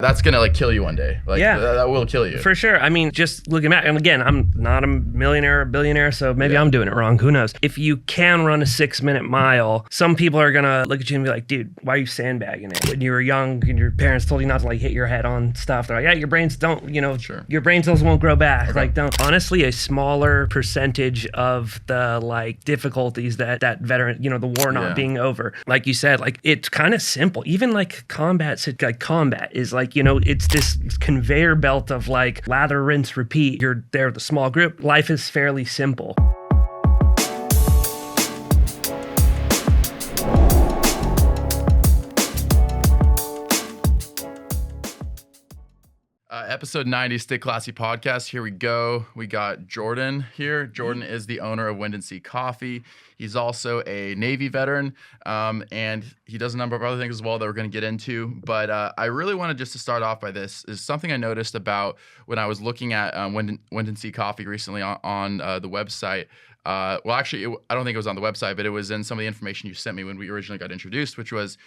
that's gonna like kill you one day. Like that will kill you. For sure. I mean, just looking back, and again, I'm not a millionaire or billionaire, so maybe I'm doing it wrong. Who knows? If you can run a 6-minute mile, some people are gonna look at you and be like, dude, why are you sandbagging it? When you were young and your parents told you not to like hit your head on stuff, they're like, yeah, your brains don't, your brain cells won't grow back. Okay. Like, don't. Honestly, a smaller percentage of the like difficulties that veteran, the war not being over, like you said, like it's kind of simple. Even like combat is like, it's this conveyor belt of like lather, rinse, repeat. You're there with a small group. Life is fairly simple. Episode 90, Stay Classy Podcast. Here we go. We got Jordan here. Jordan is the owner of WindanSea Coffee. He's also a Navy veteran, and he does a number of other things as well that we're going to get into. But I really wanted just to start off by this is something I noticed about when I was looking at WindanSea Coffee recently on the website. Well, actually, I don't think it was on the website, but it was in some of the information you sent me when we originally got introduced, which was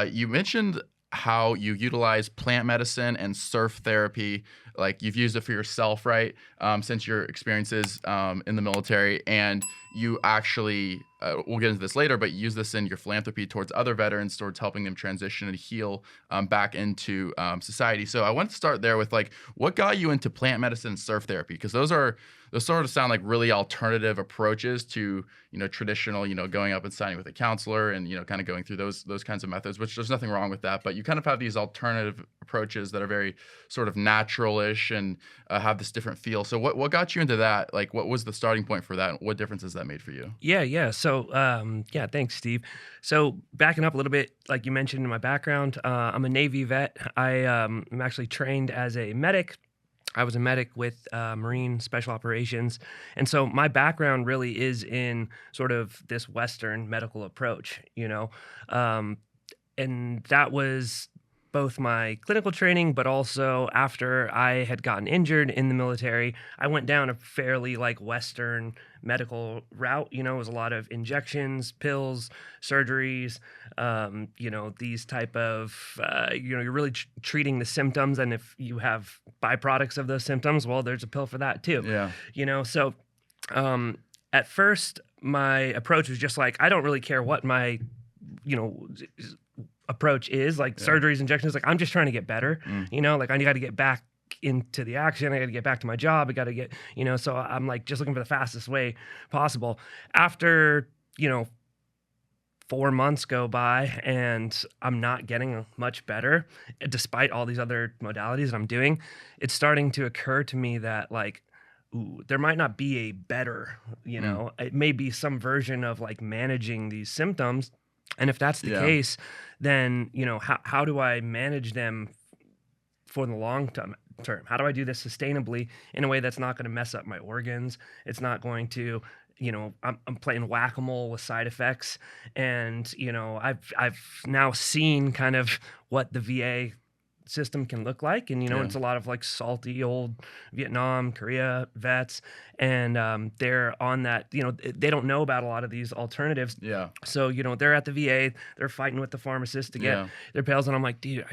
you mentioned how you utilize plant medicine and surf therapy. Like you've used it for yourself, right? Since your experiences in the military, and you actually, we'll get into this later, but you use this in your philanthropy towards other veterans, towards helping them transition and heal back into society. So I want to start there with like, what got you into plant medicine and surf therapy? Because those sort of sound like really alternative approaches to, traditional, going up and signing with a counselor and, kind of going through those kinds of methods, which there's nothing wrong with that. But you kind of have these alternative approaches that are very sort of natural-ish and have this different feel. So what got you into that? Like, what was the starting point for that? What difference has that made for you? Yeah. So, thanks, Steve. So backing up a little bit, like you mentioned in my background, I'm a Navy vet. I'm actually trained as a medic. I was a medic with Marine Special Operations. And so my background really is in sort of this Western medical approach, and that was both my clinical training, but also after I had gotten injured in the military, I went down a fairly like Western medical route. It was a lot of injections, pills, surgeries, these type of, you're really treating the symptoms. And if you have byproducts of those symptoms, well, there's a pill for that too. Yeah. So at first my approach was just like, I don't really care what my, approach is, like surgeries, injections, like I'm just trying to get better, like I got to get back into the action. I got to get back to my job. I got to get, so I'm like just looking for the fastest way possible. After, 4 months go by and I'm not getting much better, despite all these other modalities that I'm doing, it's starting to occur to me that like, there might not be a better, it may be some version of like managing these symptoms. And if that's the case, then, how do I manage them for the long term? How do I do this sustainably in a way that's not going to mess up my organs? It's not going to, I'm playing whack-a-mole with side effects. And, I've now seen kind of what the VA system can look like, and it's a lot of like salty old Vietnam, Korea vets, and they're on that, they don't know about a lot of these alternatives. So they're at the VA, they're fighting with the pharmacist to get their pills, and I'm like, dude,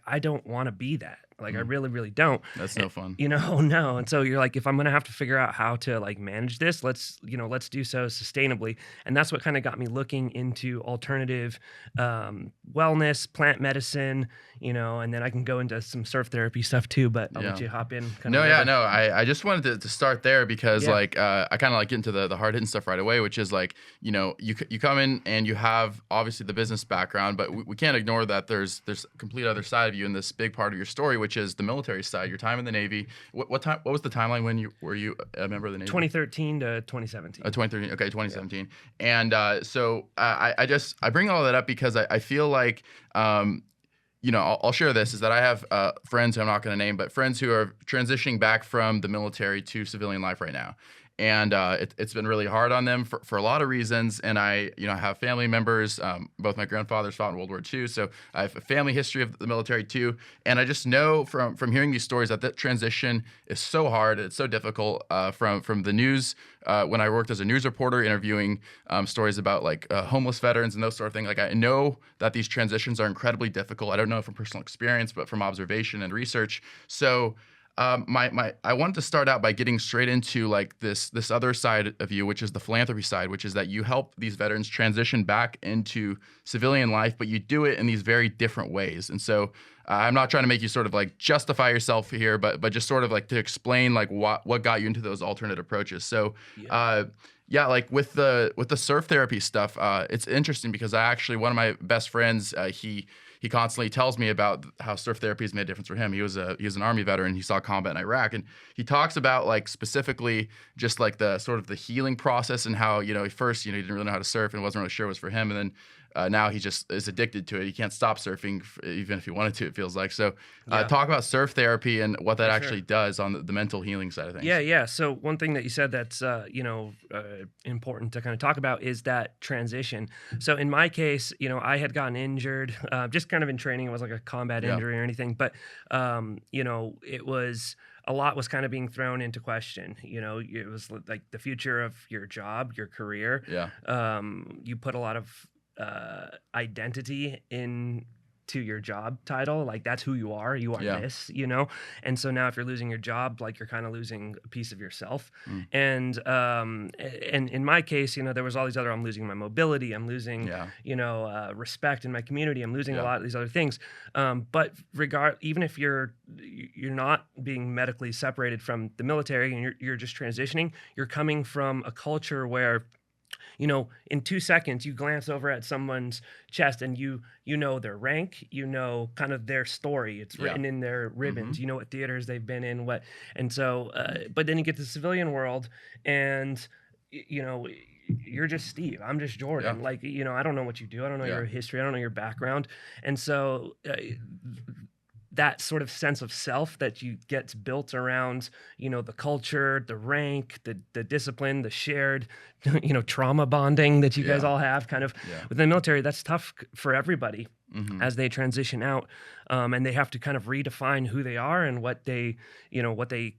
I don't want to be that. Like I really, really don't. That's no fun. No. And so you're like, if I'm gonna have to figure out how to like manage this, let's do so sustainably. And that's what kind of got me looking into alternative wellness, plant medicine, and then I can go into some surf therapy stuff too, but I'll let you hop in. I just wanted to start there because like I kind of like get into the hard hitting stuff right away, which is like, you come in and you have obviously the business background, but we can't ignore that there's a complete other side of you in this big part of your story, which is the military side, your time in the Navy. What was the timeline when were you a member of the Navy? 2013 to 2017. 2013. Okay, 2017. Yeah. And so I bring all that up because I feel like I'll share this, is that I have friends who I'm not going to name, but friends who are transitioning back from the military to civilian life right now. and it's been really hard on them for a lot of reasons. And I have family members. Both my grandfathers fought in World War II, so I have a family history of the military too. And I just know from hearing these stories that transition is so hard. It's so difficult. From the news, when I worked as a news reporter interviewing stories about like homeless veterans and those sort of things. Like I know that these transitions are incredibly difficult. I don't know from personal experience, but from observation and research. So I wanted to start out by getting straight into like this other side of you, which is the philanthropy side, which is that you help these veterans transition back into civilian life, but you do it in these very different ways. And so I'm not trying to make you sort of like justify yourself here, but just sort of like to explain like what got you into those alternate approaches. So yeah, like with the surf therapy stuff, it's interesting because one of my best friends, he constantly tells me about how surf therapy has made a difference for him. He was an Army veteran. He saw combat in Iraq, and he talks about like specifically just like the sort of the healing process and how first he didn't really know how to surf and wasn't really sure it was for him, and then now he just is addicted to it. He can't stop surfing even if he wanted to, it feels like. So talk about surf therapy and what that actually does on the mental healing side of things. Yeah. So one thing that you said that's important to kind of talk about is that transition. So in my case, I had gotten injured, just kind of in training. It wasn't like a combat injury or anything, but it was a lot was kind of being thrown into question. It was like the future of your job, your career. Yeah. You put a lot of identity into your job title, like that's who you are this, and so now if you're losing your job, like you're kind of losing a piece of yourself. And in my case, there was all these other, I'm losing my mobility, I'm losing respect in my community, I'm losing a lot of these other things, but even if you're not being medically separated from the military and you're just transitioning, you're coming from a culture where in 2 seconds, you glance over at someone's chest and you know their rank, kind of their story. It's written in their ribbons. You know what theaters they've been in, and so. But then you get to the civilian world, and you're just Steve. I'm just Jordan. Like I don't know what you do. I don't know your history. I don't know your background, and so. That sort of sense of self that gets built around, the culture, the rank, the discipline, the shared, trauma bonding that you guys all have kind of within the military. That's tough for everybody as they transition out. And they have to kind of redefine who they are and what they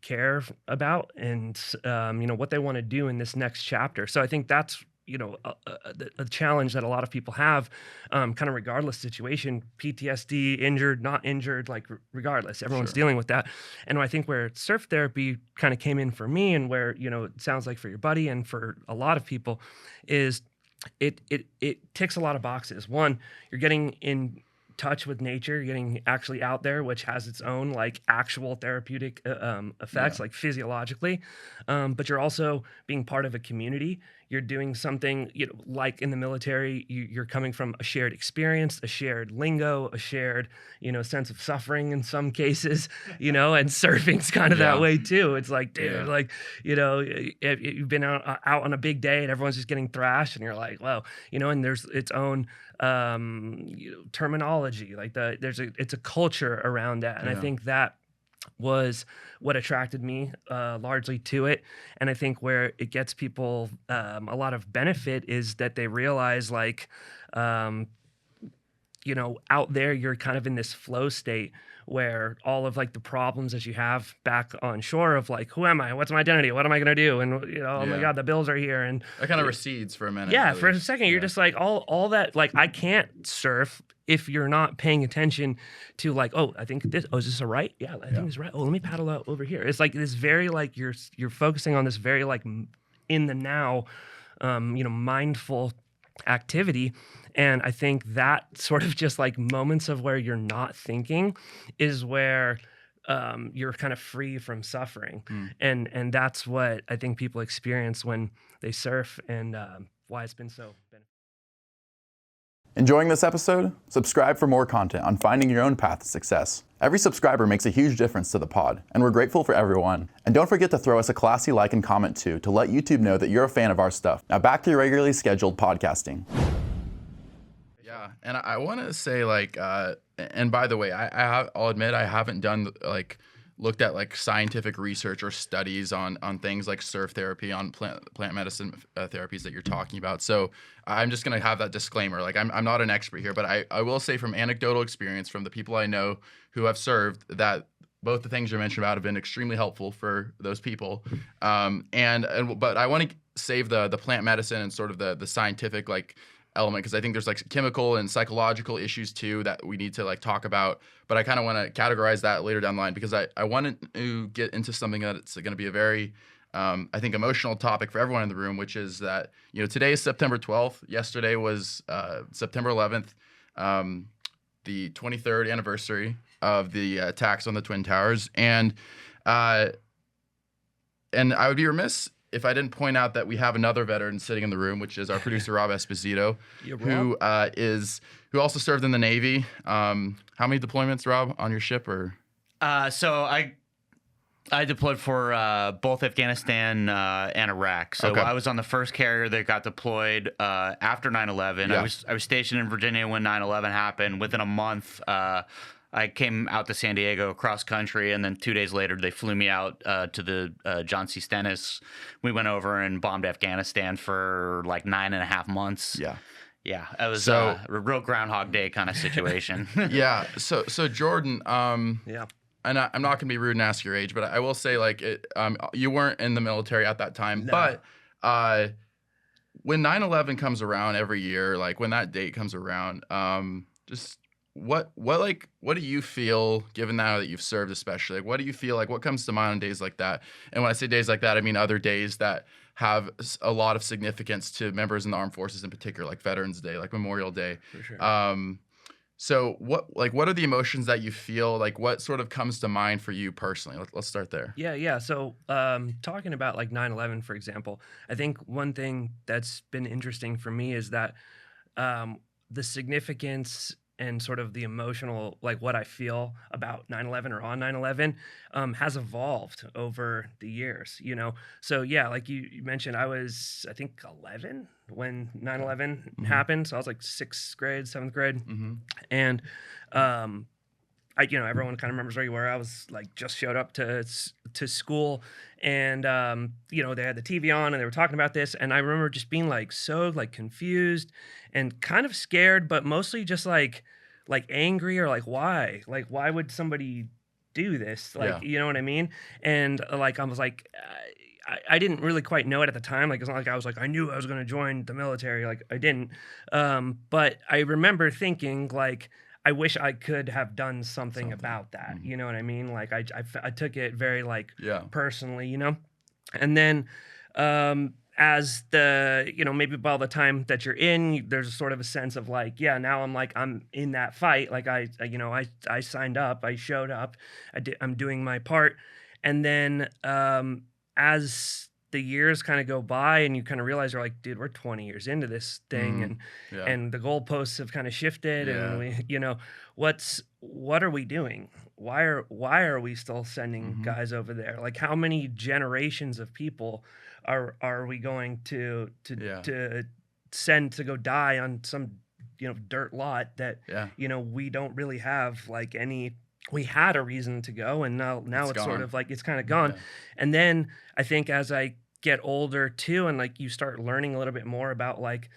care about and, what they want to do in this next chapter. So I think that's, a challenge that a lot of people have, kind of regardless situation, PTSD, injured, not injured, like regardless, everyone's dealing with that. And I think where surf therapy kind of came in for me and where, it sounds like for your buddy and for a lot of people is it ticks a lot of boxes. One, you're getting in touch with nature, getting actually out there, which has its own like actual therapeutic effects, like physiologically. But you're also being part of a community. You're doing something, like in the military, you're coming from a shared experience, a shared lingo, a shared, sense of suffering in some cases, and surfing's kind of that way too. It's like, dude, like, you've been out on a big day and everyone's just getting thrashed and you're like, well, and there's its own terminology, like it's a culture around that. And I think that was what attracted me largely to it. And I think where it gets people a lot of benefit is that they realize like, out there, you're kind of in this flow state where all of like the problems that you have back on shore of like, who am I? What's my identity? What am I going to do? And, oh my God, the bills are here. And that kind of recedes for a minute. Yeah. For a second, you're just like all that, like, I can't surf if you're not paying attention to like, oh, I think this, is this a right? Yeah, I think it's right. Oh, let me paddle out over here. It's like this very, like you're focusing on this very like in the now, mindful activity. And I think that sort of just like moments of where you're not thinking is where you're kind of free from suffering. And that's what I think people experience when they surf and why it's been so beneficial. Enjoying this episode? Subscribe for more content on finding your own path to success. Every subscriber makes a huge difference to the pod, and we're grateful for everyone. And don't forget to throw us a classy like and comment too to let YouTube know that you're a fan of our stuff. Now back to your regularly scheduled podcasting. Yeah, and I want to say like, and by the way, I'll admit I haven't done like looked at like scientific research or studies on things like surf therapy, on plant medicine therapies that you're talking about. So I'm just gonna have that disclaimer. Like I'm not an expert here, but I will say from anecdotal experience from the people I know who have served that both the things you mentioned about have been extremely helpful for those people. But I want to save the plant medicine and sort of the scientific like element, because I think there's like chemical and psychological issues too that we need to like talk about. But I kind of want to categorize that later down the line, because I wanted to get into something that's going to be a very I think emotional topic for everyone in the room, which is that, you know, today is September 12th. Yesterday was September 11th, the 23rd anniversary of the attacks on the Twin Towers. And I would be remiss if I didn't point out that we have another veteran sitting in the room, which is our producer, Rob Esposito, who also served in the Navy. How many deployments, Rob, on your ship? Or So I deployed for both Afghanistan and Iraq. So I was on the first carrier that got deployed after 9/11. Yeah. I was stationed in Virginia when 9/11 happened. Within a month, I came out to San Diego cross country, and then 2 days later they flew me out to the John C. Stennis. We went over and bombed Afghanistan for like 9.5 months. Yeah, it was a real Groundhog Day kind of situation. Yeah. So Jordan, Yeah. and I'm not gonna be rude and ask your age, but I will say like you weren't in the military at that time, No. but when 9/11 comes around every year, like when that date comes around, just what do you feel, given now that you've served, especially, like what do you feel, like what comes to mind on days like that? And when I say days like that, I mean other days that have a lot of significance to members in the armed forces in particular, like Veterans Day, like Memorial Day. For sure. So what are the emotions that you feel? Like what sort of comes to mind for you personally? Let's start there. Yeah. So, talking about like 9/11, for example, I think one thing that's been interesting for me is that the significance and sort of the emotional, like what I feel about 9/11 or on 9/11 has evolved over the years, you know? So yeah, like you mentioned, I was, I think 11 when 9/11 happened. So I was like 6th grade, 7th grade. And everyone kind of remembers where you were. I was like just showed up to school, and they had the TV on and they were talking about this, and I remember just being like so like confused and kind of scared, but mostly just like angry, or like why would somebody do this? Like, you know what I mean? And like I was like, I didn't really quite know it at the time. Like, it's not like I was like, I knew I was going to join the military. Like, I didn't. But I remember thinking, like, I wish I could have done something about that. You know what I mean? Like, I took it very, like, personally, you know? And then as the, maybe by the time that you're in, there's sort of a sense of, like, yeah, now I'm in that fight. Like, I signed up. I showed up. I'm doing my part. And then as the years kind of go by and you kind of realize, you're like, dude, we're 20 years into this thing, and the goalposts have kind of shifted, and we, what are we doing? Why are we still sending guys over there? Like, how many generations of people are we going to send to go die on some dirt lot that we don't really have like any. We had a reason to go, and now it's sort of like it's kind of gone. And then I think as I get older too, and like you start learning a little bit more about, like,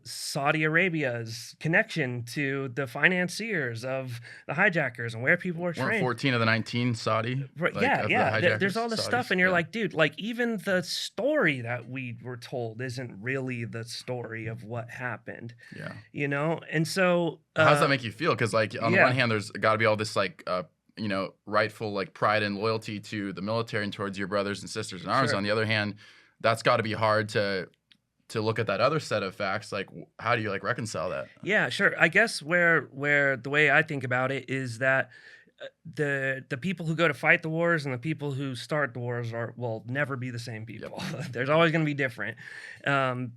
Saudi Arabia's connection to the financiers of the hijackers and where people were trained. Weren't 14 of the 19 Saudi? Right, like, there's all this Saudis? stuff, and you're like, dude, like, even the story that we were told isn't really the story of what happened. And so how does that make you feel? Because, like, on the one hand, there's got to be all this like rightful like pride and loyalty to the military and towards your brothers and sisters in arms. On the other hand, that's got to be hard to look at that other set of facts. Like, how do you like reconcile that? Yeah, sure. I guess where the way I think about it is that the people who go to fight the wars and the people who start the wars will never be the same people. There's always going to be different,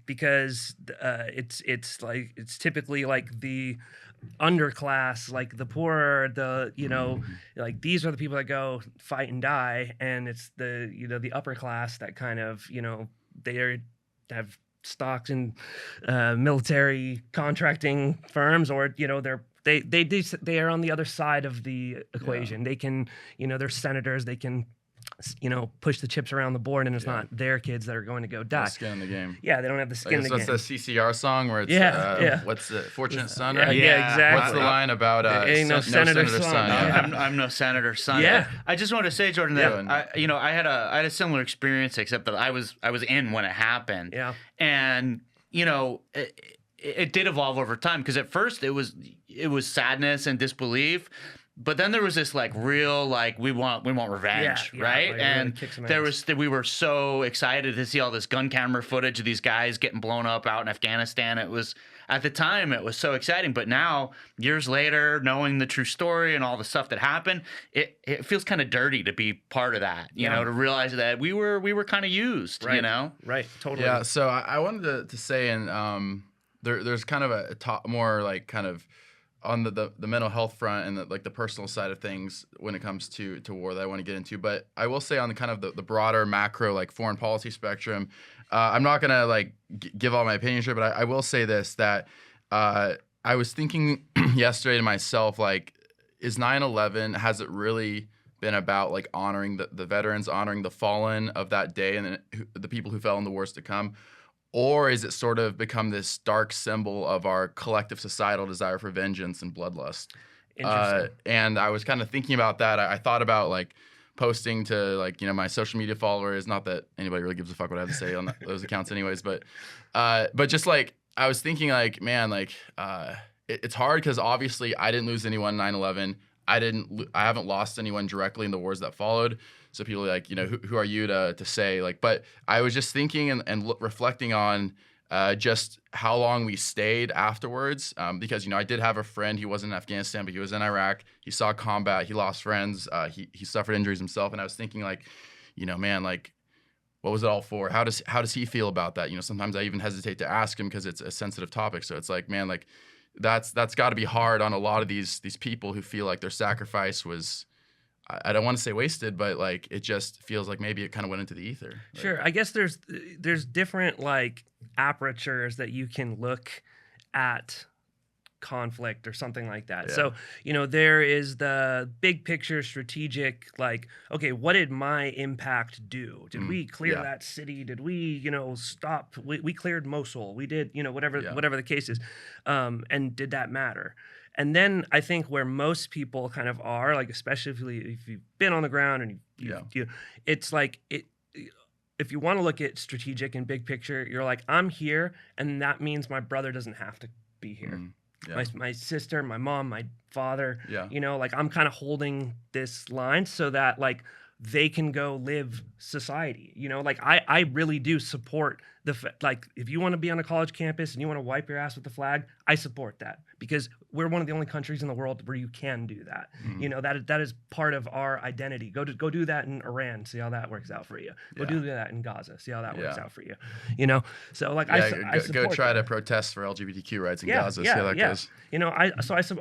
because it's typically like the underclass, like the poor, like these are the people that go fight and die, and it's the upper class that kind of they have stocks in military contracting firms, or they're they are on the other side of the equation. They can, they're senators. They can, push the chips around the board, and it's not their kids that are going to go die. No skin in the game. Yeah, they don't have the skin in the game. What's the CCR song where it's what's it? Fortunate Son, right? Yeah, exactly. What's the line about ain't no senator's son. Yeah. I'm no senator's son. Yeah. I just want to say, Jordan, that I had a similar experience, except that I was in when it happened. Yeah. And it did evolve over time, because at first it was sadness and disbelief. But then there was this like real like we want revenge, right? Like, and we were so excited to see all this gun camera footage of these guys getting blown up out in Afghanistan. It was, at the time, it was so exciting. But now, years later, knowing the true story and all the stuff that happened, it feels kind of dirty to be part of that. You know, to realize that we were kind of used. Right. You know, right? Totally. Yeah. So I wanted to say, and there's kind of a top more like kind of on the mental health front and the personal side of things when it comes to war that I want to get into. But I will say on the kind of the broader macro like foreign policy spectrum, I'm not gonna like give all my opinions here, but I will say this, that I was thinking yesterday to myself, like, is 9/11, has it really been about like honoring the veterans, honoring the fallen of that day and the people who fell in the wars to come? Or is it sort of become this dark symbol of our collective societal desire for vengeance and bloodlust? Interesting. And I was kind of thinking about that. I thought about like posting to like, my social media followers, not that anybody really gives a fuck what I have to say on those accounts anyways, but just like, I was thinking like, man, like it's hard because obviously I didn't lose anyone 9/11. I haven't lost anyone directly in the wars that followed. So people are like, who are you to say like, but I was just thinking and reflecting on just how long we stayed afterwards. Because, I did have a friend, he wasn't in Afghanistan, but he was in Iraq. He saw combat, he lost friends, he suffered injuries himself. And I was thinking like, man, like, what was it all for? How does he feel about that? Sometimes I even hesitate to ask him because it's a sensitive topic. So it's like, man, like that's got to be hard on a lot of these people who feel like their sacrifice was, I don't want to say wasted, but like it just feels like maybe it kind of went into the ether. Like, sure. I guess there's different like apertures that you can look at conflict or something like that. Yeah. So, there is the big picture strategic, like, okay, what did my impact do? Did we clear that city? Did we, stop? We cleared Mosul. We did, whatever the case is. And did that matter? And then I think where most people kind of are, like, especially if you've been on the ground and it's like if you want to look at strategic and big picture, you're like, I'm here, and that means my brother doesn't have to be here. Yeah. My sister, my mom, my father, Yeah. Like I'm kind of holding this line so that like they can go live society, like I really do support like if you want to be on a college campus and you want to wipe your ass with the flag, I support that because we're one of the only countries in the world where you can do that. That is part of our identity. Go do that in Iran, see how that works out for you. Go do that in Gaza, see how that works out for you. So like I support go try that. to protest for LGBTQ rights in Gaza, see how that goes.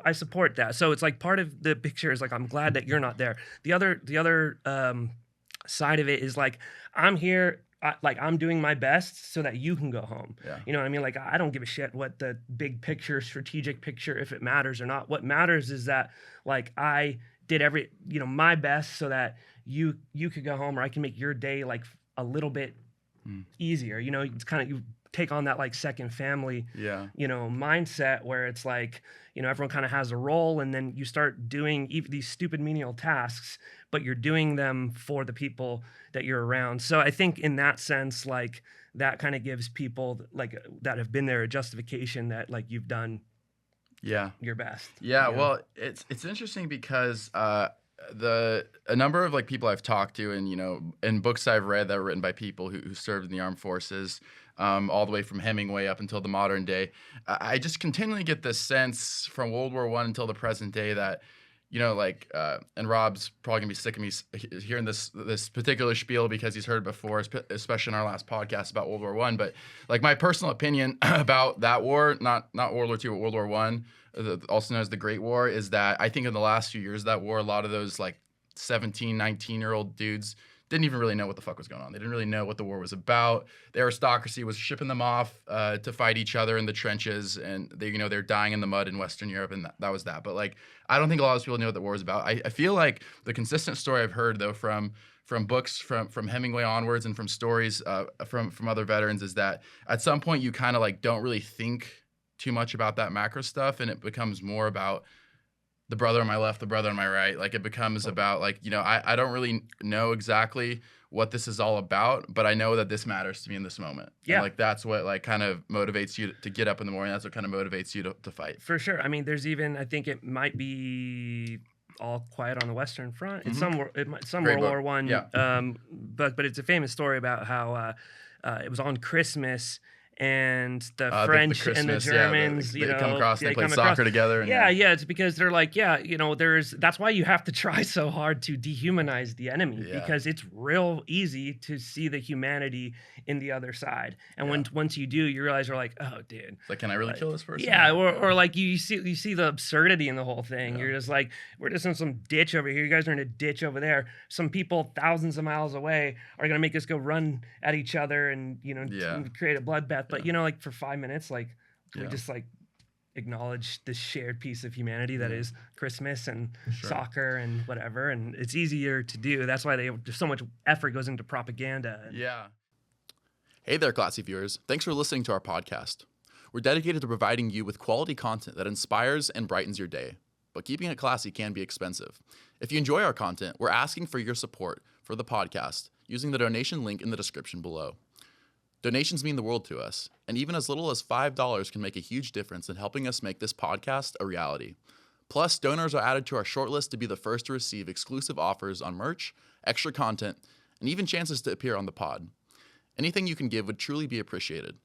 I support that. So it's like part of the picture is like I'm glad that you're not there. The other side of it is like I'm here. I'm doing my best so that you can go home. Yeah. You know what I mean? Like, I don't give a shit what the big picture, strategic picture, if it matters or not. What matters is that, like, I did my best so that you could go home, or I can make your day, like, a little bit easier. It's kind of, you take on that, like, second family, mindset where it's like, everyone kind of has a role, and then you start doing these stupid menial tasks, but you're doing them for the people that you're around. So I think in that sense, like that kind of gives people like that have been there a justification that like you've done your best. Yeah. Well, it's interesting because a number of like people I've talked to and, in books I've read that were written by people who served in the armed forces, all the way from Hemingway up until the modern day, I just continually get this sense from World War I until the present day that, and Rob's probably gonna be sick of me hearing this particular spiel because he's heard it before, especially in our last podcast about World War I. But like my personal opinion about that war, not World War II, but World War I, also known as the Great War, is that I think in the last few years of that war, a lot of those like 17, 19-year-old dudes didn't even really know what the fuck was going on. They didn't really know what the war was about. The aristocracy was shipping them off to fight each other in the trenches, and they're dying in the mud in Western Europe, and that was that. But like, I don't think a lot of people know what the war was about. I feel like the consistent story I've heard though from books from Hemingway onwards and from stories from other veterans is that at some point you kind of like don't really think too much about that macro stuff, and it becomes more about the brother on my left, the brother on my right. Like it becomes about like, I don't really know exactly what this is all about, but I know that this matters to me in this moment. Yeah. And like that's what like kind of motivates you to get up in the morning. That's what kind of motivates you to fight. For sure. I mean, there's even, I think it might be All Quiet on the Western Front. It's some Great World book. War One. Yeah. But it's a famous story about how it was on Christmas, and the The French and the Christmas, Germans, they come across and they play soccer together. And it's because they're like, that's why you have to try so hard to dehumanize the enemy, because it's real easy to see the humanity in the other side. And once you do, you realize you're like, oh, dude. It's like, can I really kill this person? Yeah, or like you see the absurdity in the whole thing. You're just like, we're just in some ditch over here. You guys are in a ditch over there. Some people thousands of miles away are gonna make us go run at each other and create a bloodbath. But like for 5 minutes, like we just like acknowledge this shared piece of humanity that is Christmas and soccer and whatever, and it's easier to do. That's why there's so much effort goes into propaganda. Hey there, classy viewers. Thanks for listening to our podcast. We're dedicated to providing you with quality content that inspires and brightens your day. But keeping it classy can be expensive. If you enjoy our content, we're asking for your support for the podcast using the donation link in the description below. Donations mean the world to us, and even as little as $5 can make a huge difference in helping us make this podcast a reality. Plus, donors are added to our shortlist to be the first to receive exclusive offers on merch, extra content, and even chances to appear on the pod. Anything you can give would truly be appreciated.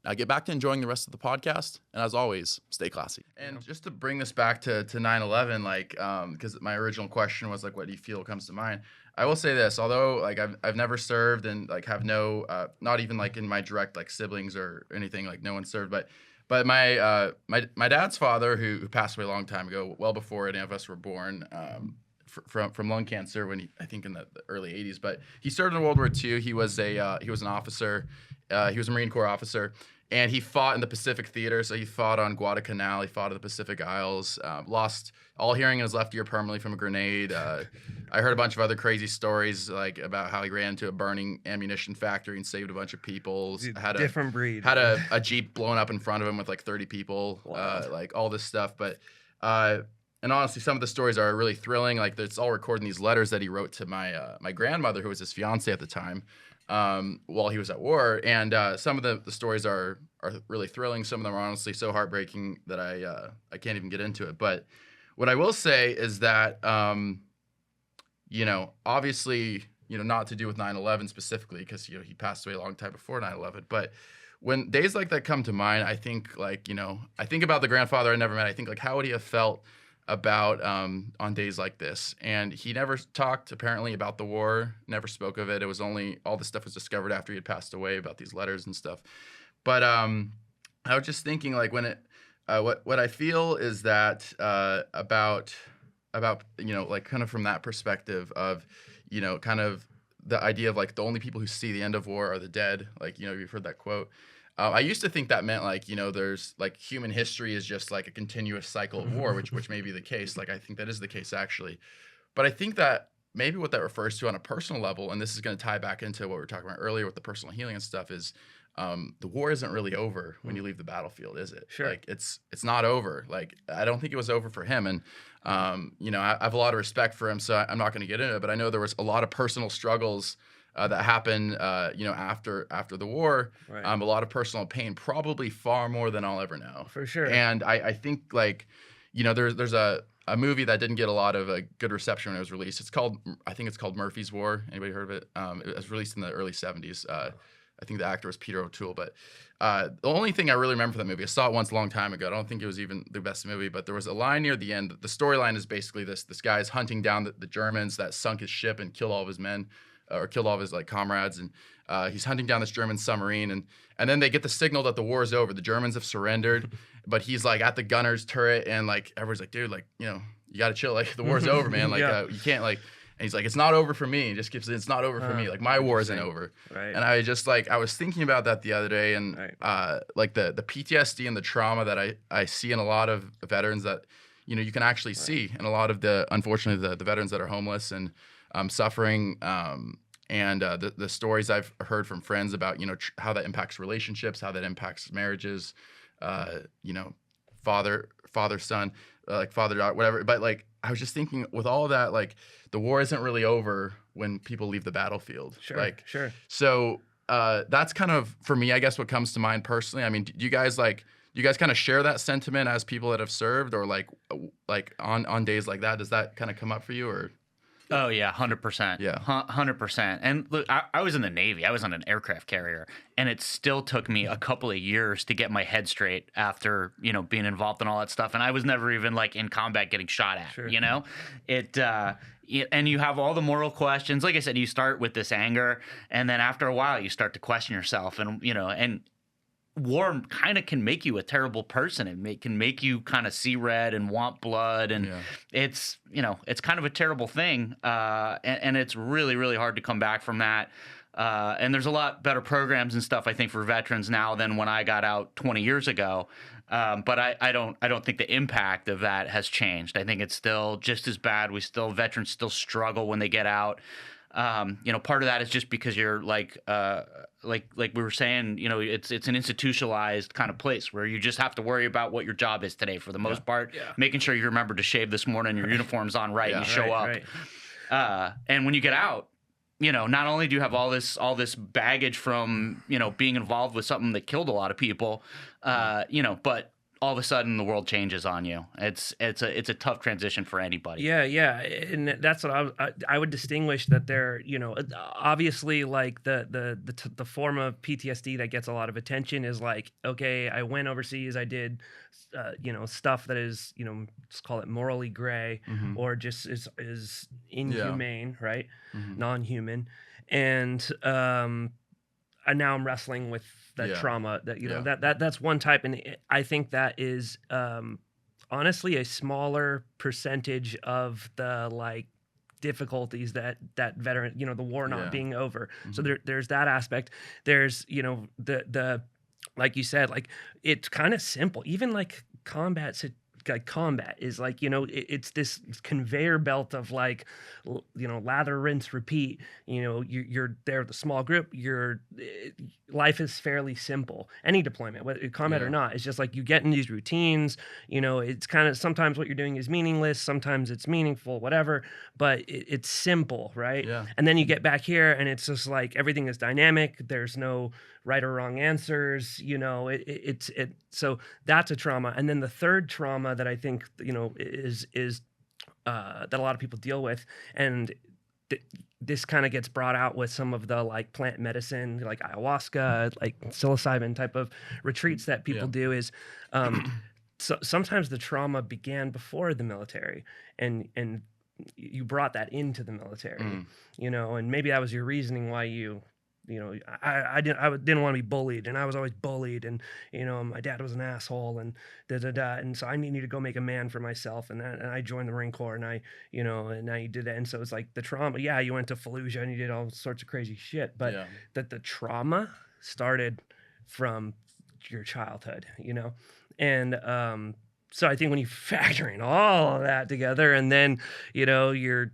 Now get back to enjoying the rest of the podcast, and as always, stay classy. And just to bring this back to 9/11, like, because my original question was like, what do you feel comes to mind? I will say this, although like I've never served and like have no, not even like in my direct like siblings or anything, like no one served, but my dad's father who passed away a long time ago, well before any of us were born, from lung cancer I think in the early 80s, but he served in World War II. He was an officer. He was a Marine Corps officer. And he fought in the Pacific Theater, so he fought on Guadalcanal, he fought in the Pacific Isles, lost all hearing in his left ear permanently from a grenade. I heard a bunch of other crazy stories, like about how he ran into a burning ammunition factory and saved a bunch of people. Different breed. Had a Jeep blown up in front of him with like 30 people, like all this stuff. But and honestly, some of the stories are really thrilling. Like it's all recorded in these letters that he wrote to my grandmother, who was his fiance at the time. While he was at war, and some of the stories are really thrilling. Some of them are honestly so heartbreaking that I can't even get into it. But what I will say is that obviously not to do with 9/11 specifically, because he passed away a long time before 9/11. But when days like that come to mind, I think I think about the grandfather I never met. I think like how would he have felt about on days like this? And he never talked apparently about the war, never spoke of it. It was only all this stuff was discovered after he had passed away about these letters and stuff. But I was just thinking like when it what I feel is that about like kind of from that perspective of kind of the idea of like the only people who see the end of war are the dead, like you've heard that quote. I used to think that meant like, there's like human history is just like a continuous cycle of war, which may be the case. Like, I think that is the case actually. But I think that maybe what that refers to on a personal level, and this is going to tie back into what we were talking about earlier with the personal healing and stuff, is the war isn't really over when you leave the battlefield, is it? Sure. Like it's not over. Like, I don't think it was over for him. And, I have a lot of respect for him, so I'm not going to get into it, but I know there was a lot of personal struggles that happened, after the war, Right. A lot of personal pain, probably far more than I'll ever know. For sure. And I think like, there's a movie that didn't get a lot of a good reception when it was released. I think it's called Murphy's War. Anybody heard of it? It was released in the early 70s. I think the actor was Peter O'Toole. But the only thing I really remember from that movie, I saw it once a long time ago. I don't think it was even the best movie, but there was a line near the end. The storyline is basically this guy's hunting down the Germans that sunk his ship and killed all of his men. Or killed all of his like comrades, and he's hunting down this German submarine, and then they get the signal that the war is over. The Germans have surrendered, but he's like at the gunner's turret, and like everyone's like, dude, like you got to chill, like the war's over, man, like you can't like. And he's like, it's not over for me. He just keeps saying, it's not over for me. Like my war isn't over. Right. And I just like, I was thinking about that the other day, and like the PTSD and the trauma that I see in a lot of veterans that, you know, you can actually see in a lot of unfortunately the veterans that are homeless and suffering. And the stories I've heard from friends about, you know, how that impacts relationships, how that impacts marriages, you know, father, son, like father, daughter, whatever. But like, I was just thinking with all of that, like the war isn't really over when people leave the battlefield. Sure. Like, Sure. So that's kind of, for me, I guess what comes to mind personally. I mean, do you guys kind of share that sentiment as people that have served, or like on days like that, does that kind of come up for you, or? Oh yeah, 100%. Yeah, 100%. And look, I was in the Navy. I was on an aircraft carrier, and it still took me a couple of years to get my head straight after, you know, being involved in all that stuff. And I was never even like in combat getting shot at. Sure. You know, and you have all the moral questions. Like I said, you start with this anger, and then after a while, you start to question yourself, and you know, and war kind of can make you a terrible person. It can make you kind of see red and want blood, and it's, you know, it's kind of a terrible thing, and it's really, really hard to come back from that. And there's a lot better programs and stuff, I think, for veterans now than when I got out 20 years ago. But I don't think the impact of that has changed. I think it's still just as bad. Veterans still struggle when they get out. You know, part of that is just because you're like we were saying, you know, it's an institutionalized kind of place where you just have to worry about what your job is today for the most part, making sure you remember to shave this morning, your uniform's on and you show up. Right. And when you get out, you know, not only do you have all this baggage from, you know, being involved with something that killed a lot of people, you know, but all of a sudden the world changes on you. It's a tough transition for anybody. Yeah, and that's what I would distinguish that there. You know, obviously, like the form of PTSD that gets a lot of attention is like, okay, I went overseas, I did, you know, stuff that is, you know, let's call it morally gray, or just is inhumane, right? Non-human, and now I'm wrestling with that trauma that, you know, that's one type. And I think that is honestly a smaller percentage of the like difficulties that veteran, you know, the war not being over. So there's that aspect. There's, you know, the like you said, like it's kind of simple. Even like combat is like, you know, it's this conveyor belt of like, you know, lather, rinse, repeat. You know, you're there with a small group. Life is fairly simple. Any deployment, whether combat or not, it's just like you get in these routines. You know, it's kind of sometimes what you're doing is meaningless, sometimes it's meaningful, whatever. But it's simple, right? Yeah. And then you get back here, and it's just like everything is dynamic. There's no right or wrong answers. You know, so that's a trauma. And then the third trauma that I think, you know, is that a lot of people deal with, and this kind of gets brought out with some of the like plant medicine, like ayahuasca, like psilocybin type of retreats that people do, is so sometimes the trauma began before the military, and you brought that into the military, you know, and maybe that was your reasoning why you know, I didn't want to be bullied, and I was always bullied, and, you know, my dad was an asshole, and and so I needed to go make a man for myself, and I joined the Marine Corps, and I, you know, and I did that, and so it's like the trauma. Yeah, you went to Fallujah and you did all sorts of crazy shit, but that the trauma started from your childhood, you know, and so I think when you factor in all of that together, and then, you know, your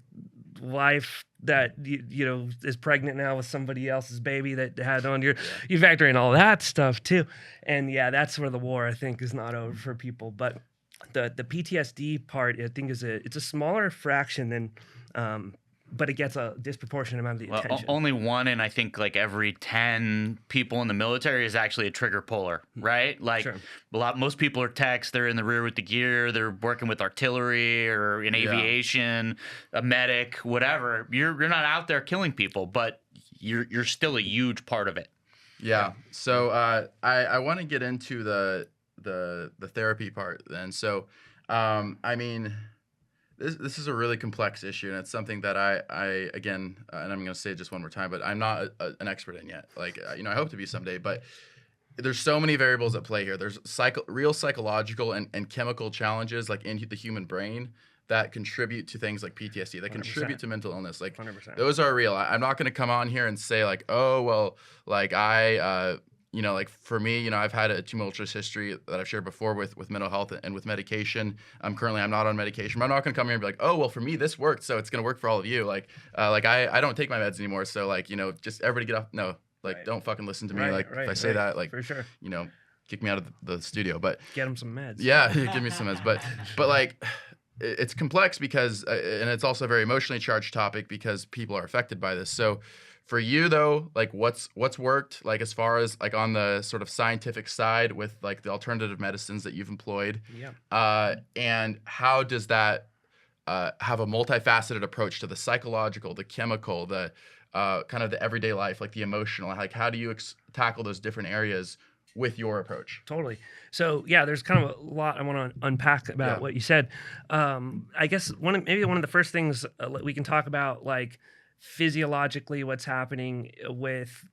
wife that you know is pregnant now with somebody else's baby that had on you factor in all that stuff too, and that's where the war, I think, is not over for people. But the PTSD part, I think, it's a smaller fraction than but it gets a disproportionate amount of the attention. Only one in, I think, like every 10 people in the military is actually a trigger puller, right? Like most people are techs, they're in the rear with the gear, they're working with artillery or in aviation, a medic, whatever. You're not out there killing people, but you're still a huge part of it. Yeah. So I want to get into the therapy part then. So I mean, this is a really complex issue, and it's something that I again, and I'm going to say it just one more time, but I'm not an expert in yet. Like, you know, I hope to be someday, but there's so many variables at play here. There's real psychological and chemical challenges, like in the human brain, that contribute to things like PTSD, that 100%. contribute to mental illness. Like 100%. those are real. I'm not going to come on here and say like, oh, well, like like for me, I've had a tumultuous history that I've shared before with mental health and with medication. Currently I'm not on medication, but I'm not going to come here and be like, oh, well, for me, this worked, so it's going to work for all of you. Like I don't take my meds anymore. So like, just everybody get off. No, like Right. don't fucking listen to me. Right, Like right, if I say right. that, like, For sure. kick me out of the studio. But Get them some meds. yeah, give me some meds. But like, it's complex because, and it's also a very emotionally charged topic because people are affected by this. So for you though, like what's worked, like as far as like on the sort of scientific side with like the alternative medicines that you've employed, and how does that have a multifaceted approach to the psychological, the chemical, the kind of the everyday life, like the emotional, like how do you tackle those different areas with your approach? Totally. So yeah, there's kind of a lot I want to unpack about what you said. I guess one of the first things we can talk about, like physiologically, what's happening with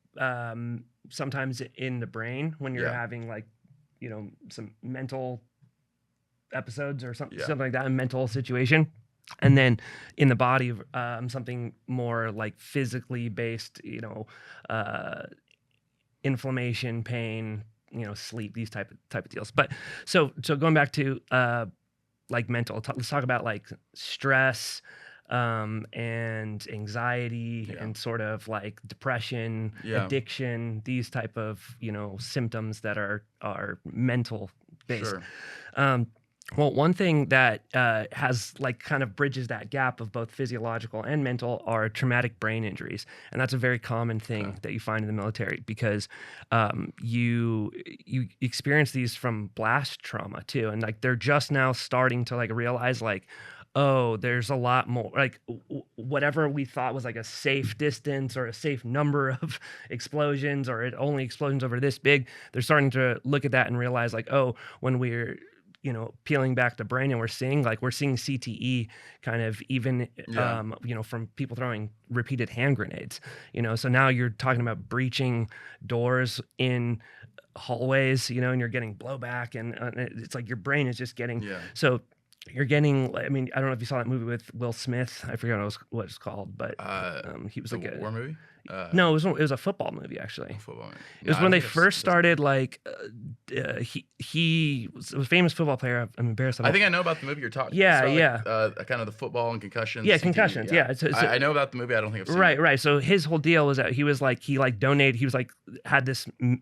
sometimes in the brain when you're having like some mental episodes or something like that, a mental situation. And then in the body, something more like physically based, inflammation, pain, sleep, these type of deals. But so going back to like mental, let's talk about like stress and anxiety and sort of like depression, addiction, these type of symptoms that are mental based. Sure. Well, one thing that has like kind of bridges that gap of both physiological and mental are traumatic brain injuries, and that's a very common thing that you find in the military because you experience these from blast trauma too, and like they're just now starting to like realize like, oh, there's a lot more, like whatever we thought was like a safe distance or a safe number of explosions or it only explosions over this big. They're starting to look at that and realize like, oh, when we're peeling back the brain and we're seeing CTE kind of even, from people throwing repeated hand grenades, so now you're talking about breaching doors in hallways, and you're getting blowback and it's like your brain is just getting, so you're getting, I mean, I don't know if you saw that movie with Will Smith. I forget what it's called, but he was like a war movie. No, it was a football movie actually. Football movie. It was when they first started. Like he was a famous football player. I'm embarrassed. I think I know about the movie you're talking. Yeah, kind of the football and concussions. Yeah, CTE, concussions. Yeah, I know about the movie. I don't think I've seen it. Right. So his whole deal was that he donated. He was like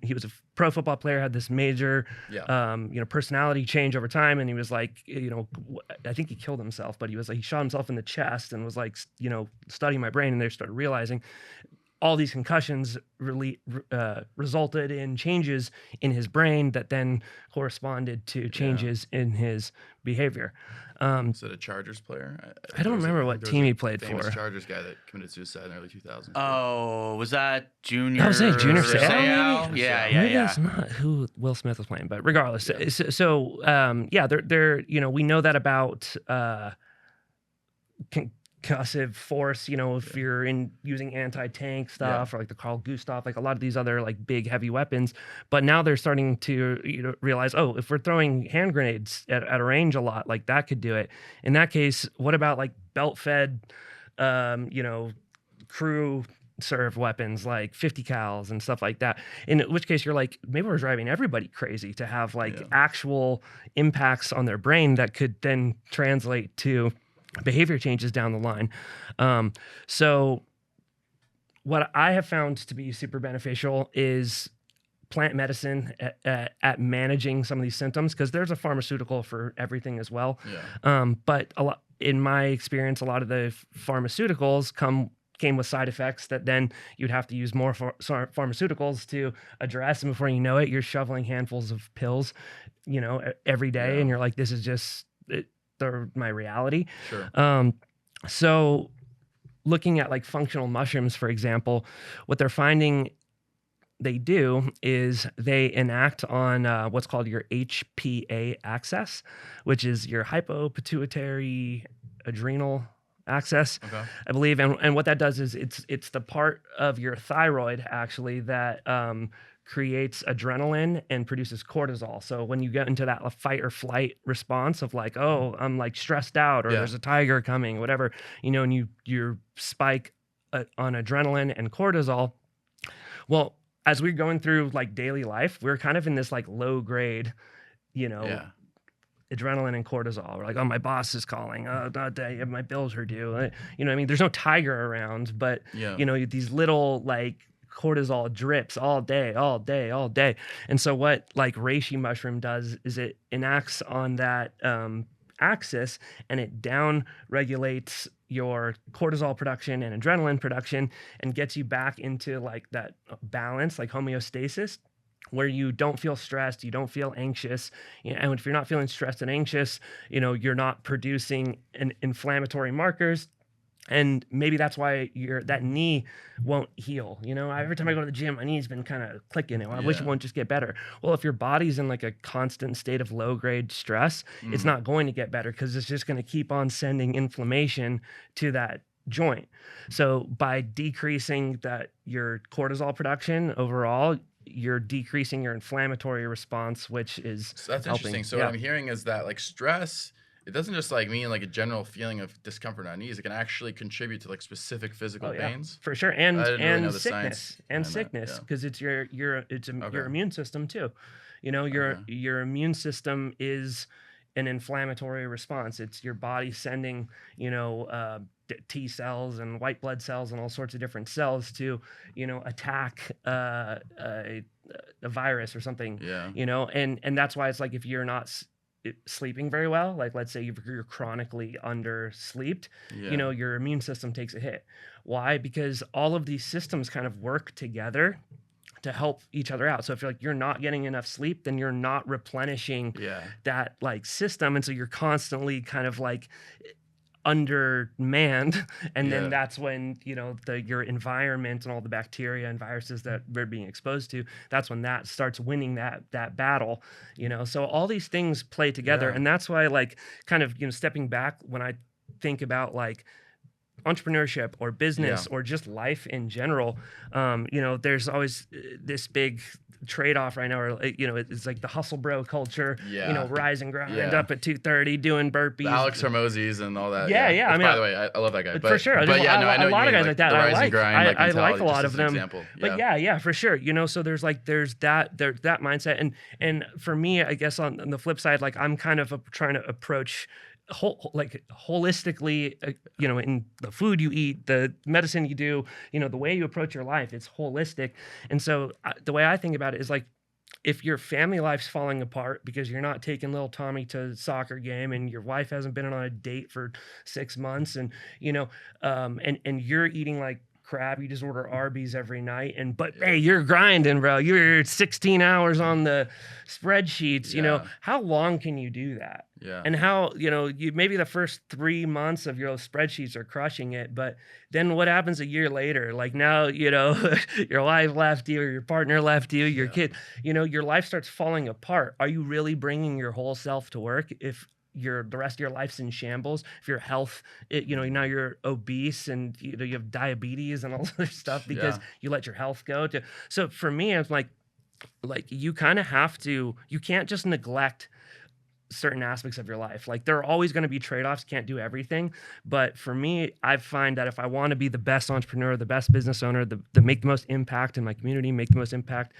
he was a pro football player, had this major personality change over time, and he was like I think he killed himself, but he was like he shot himself in the chest and was like studying my brain, and they started realizing all these concussions really resulted in changes in his brain that then corresponded to changes in his behavior. Is it a Chargers player? I don't remember what team he played famous for. Chargers guy that committed suicide in the early 2000s. Oh, was that Junior? I was saying Junior Seau? Yeah. Maybe that's not who Will Smith was playing, but regardless. Yeah. So they're we know that about concussive force, if you're using anti-tank stuff or like the Carl Gustav, like a lot of these other like big heavy weapons. But now they're starting to realize, oh, if we're throwing hand grenades at a range a lot, like that could do it. In that case, what about like belt-fed, crew served weapons like 50 cals and stuff like that, in which case you're like, maybe we're driving everybody crazy to have like actual impacts on their brain that could then translate to behavior changes down the line. So what I have found to be super beneficial is plant medicine at managing some of these symptoms, because there's a pharmaceutical for everything as well. But in my experience, a lot of the pharmaceuticals came with side effects that then you'd have to use more pharmaceuticals to address, and before you know it, you're shoveling handfuls of pills every day, and you're like, this is just they're my reality. Sure. So looking at like functional mushrooms, for example, what they're finding they do is they enact on what's called your HPA axis, which is your hypopituitary adrenal axis, Okay. I believe. And what that does is it's the part of your thyroid actually that creates adrenaline and produces cortisol. So when you get into that fight or flight response of like, oh, I'm like stressed out, or Yeah. there's a tiger coming, whatever, and you spike on adrenaline and cortisol. Well, as we're going through like daily life, we're kind of in this like low grade, Yeah. adrenaline and cortisol. We're like, oh, my boss is calling. Oh, my bills are due. What I mean? There's no tiger around, but Yeah. these little like cortisol drips all day. And so what like reishi mushroom does is it enacts on that axis, and it down regulates your cortisol production and adrenaline production and gets you back into like that balance, like homeostasis, where you don't feel stressed, you don't feel anxious. And if you're not feeling stressed and anxious, you're not producing inflammatory markers. And maybe that's why that knee won't heal. Every time I go to the gym, my knee's been kind of clicking. I wish it won't just get better. Well, if your body's in like a constant state of low grade stress, it's not going to get better, because it's just going to keep on sending inflammation to that joint. So by decreasing your cortisol production overall, you're decreasing your inflammatory response, which is So that's helping. interesting. So what I'm hearing is that like stress, it doesn't just like mean like a general feeling of discomfort on knees. It can actually contribute to like specific physical pains. For sure. And I didn't really know the sickness science and behind that, sickness, yeah. because it's your immune system too. Okay. Your immune system is an inflammatory response. It's your body sending T cells and white blood cells and all sorts of different cells to attack a virus or something. Yeah. And that's why it's like, if you're not sleeping very well, like let's say you're chronically underslept, Yeah. your immune system takes a hit. Why? Because all of these systems kind of work together to help each other out. So if you're not getting enough sleep, then you're not replenishing that like system, and so you're constantly kind of like undermanned, and then that's when your environment and all the bacteria and viruses that we're being exposed to, that's when that starts winning that battle. So all these things play together, and that's why like kind of stepping back, when I think about like entrepreneurship or business or just life in general, there's always this big trade-off right now, or it's like the hustle bro culture, rise and grind up at 2:30 doing burpees, The Alex Hormozis and all that. Which, I mean, by the way, I love that guy. For sure. But I know a lot of guys like that. The rise and grind, I like a lot of them. Example. But yeah, for sure. So there's that mindset, and for me, I guess on the flip side, like I'm kind of trying to approach holistically, in the food you eat, the medicine you do, the way you approach your life, it's holistic. And so the way I think about it is like, if your family life's falling apart because you're not taking little Tommy to soccer game, and your wife hasn't been on a date for 6 months, and and you're eating like crap, you just order Arby's every night, but hey, you're grinding, bro. You're 16 hours on the spreadsheets. How long can you do that? Yeah. And how, you maybe the first 3 months of your spreadsheets are crushing it, but then what happens a year later? Like now, your wife left you, or your partner left you, your kid, your life starts falling apart. Are you really bringing your whole self to work if the rest of your life's in shambles? If your health, now you're obese, and you have diabetes and all this other stuff because you let your health go. So for me, it's like you kind of have to, you can't just neglect certain aspects of your life. Like there are always going to be trade-offs, can't do everything. But for me, I find that if I want to be the best entrepreneur, the best business owner, the make the most impact in my community, make the most impact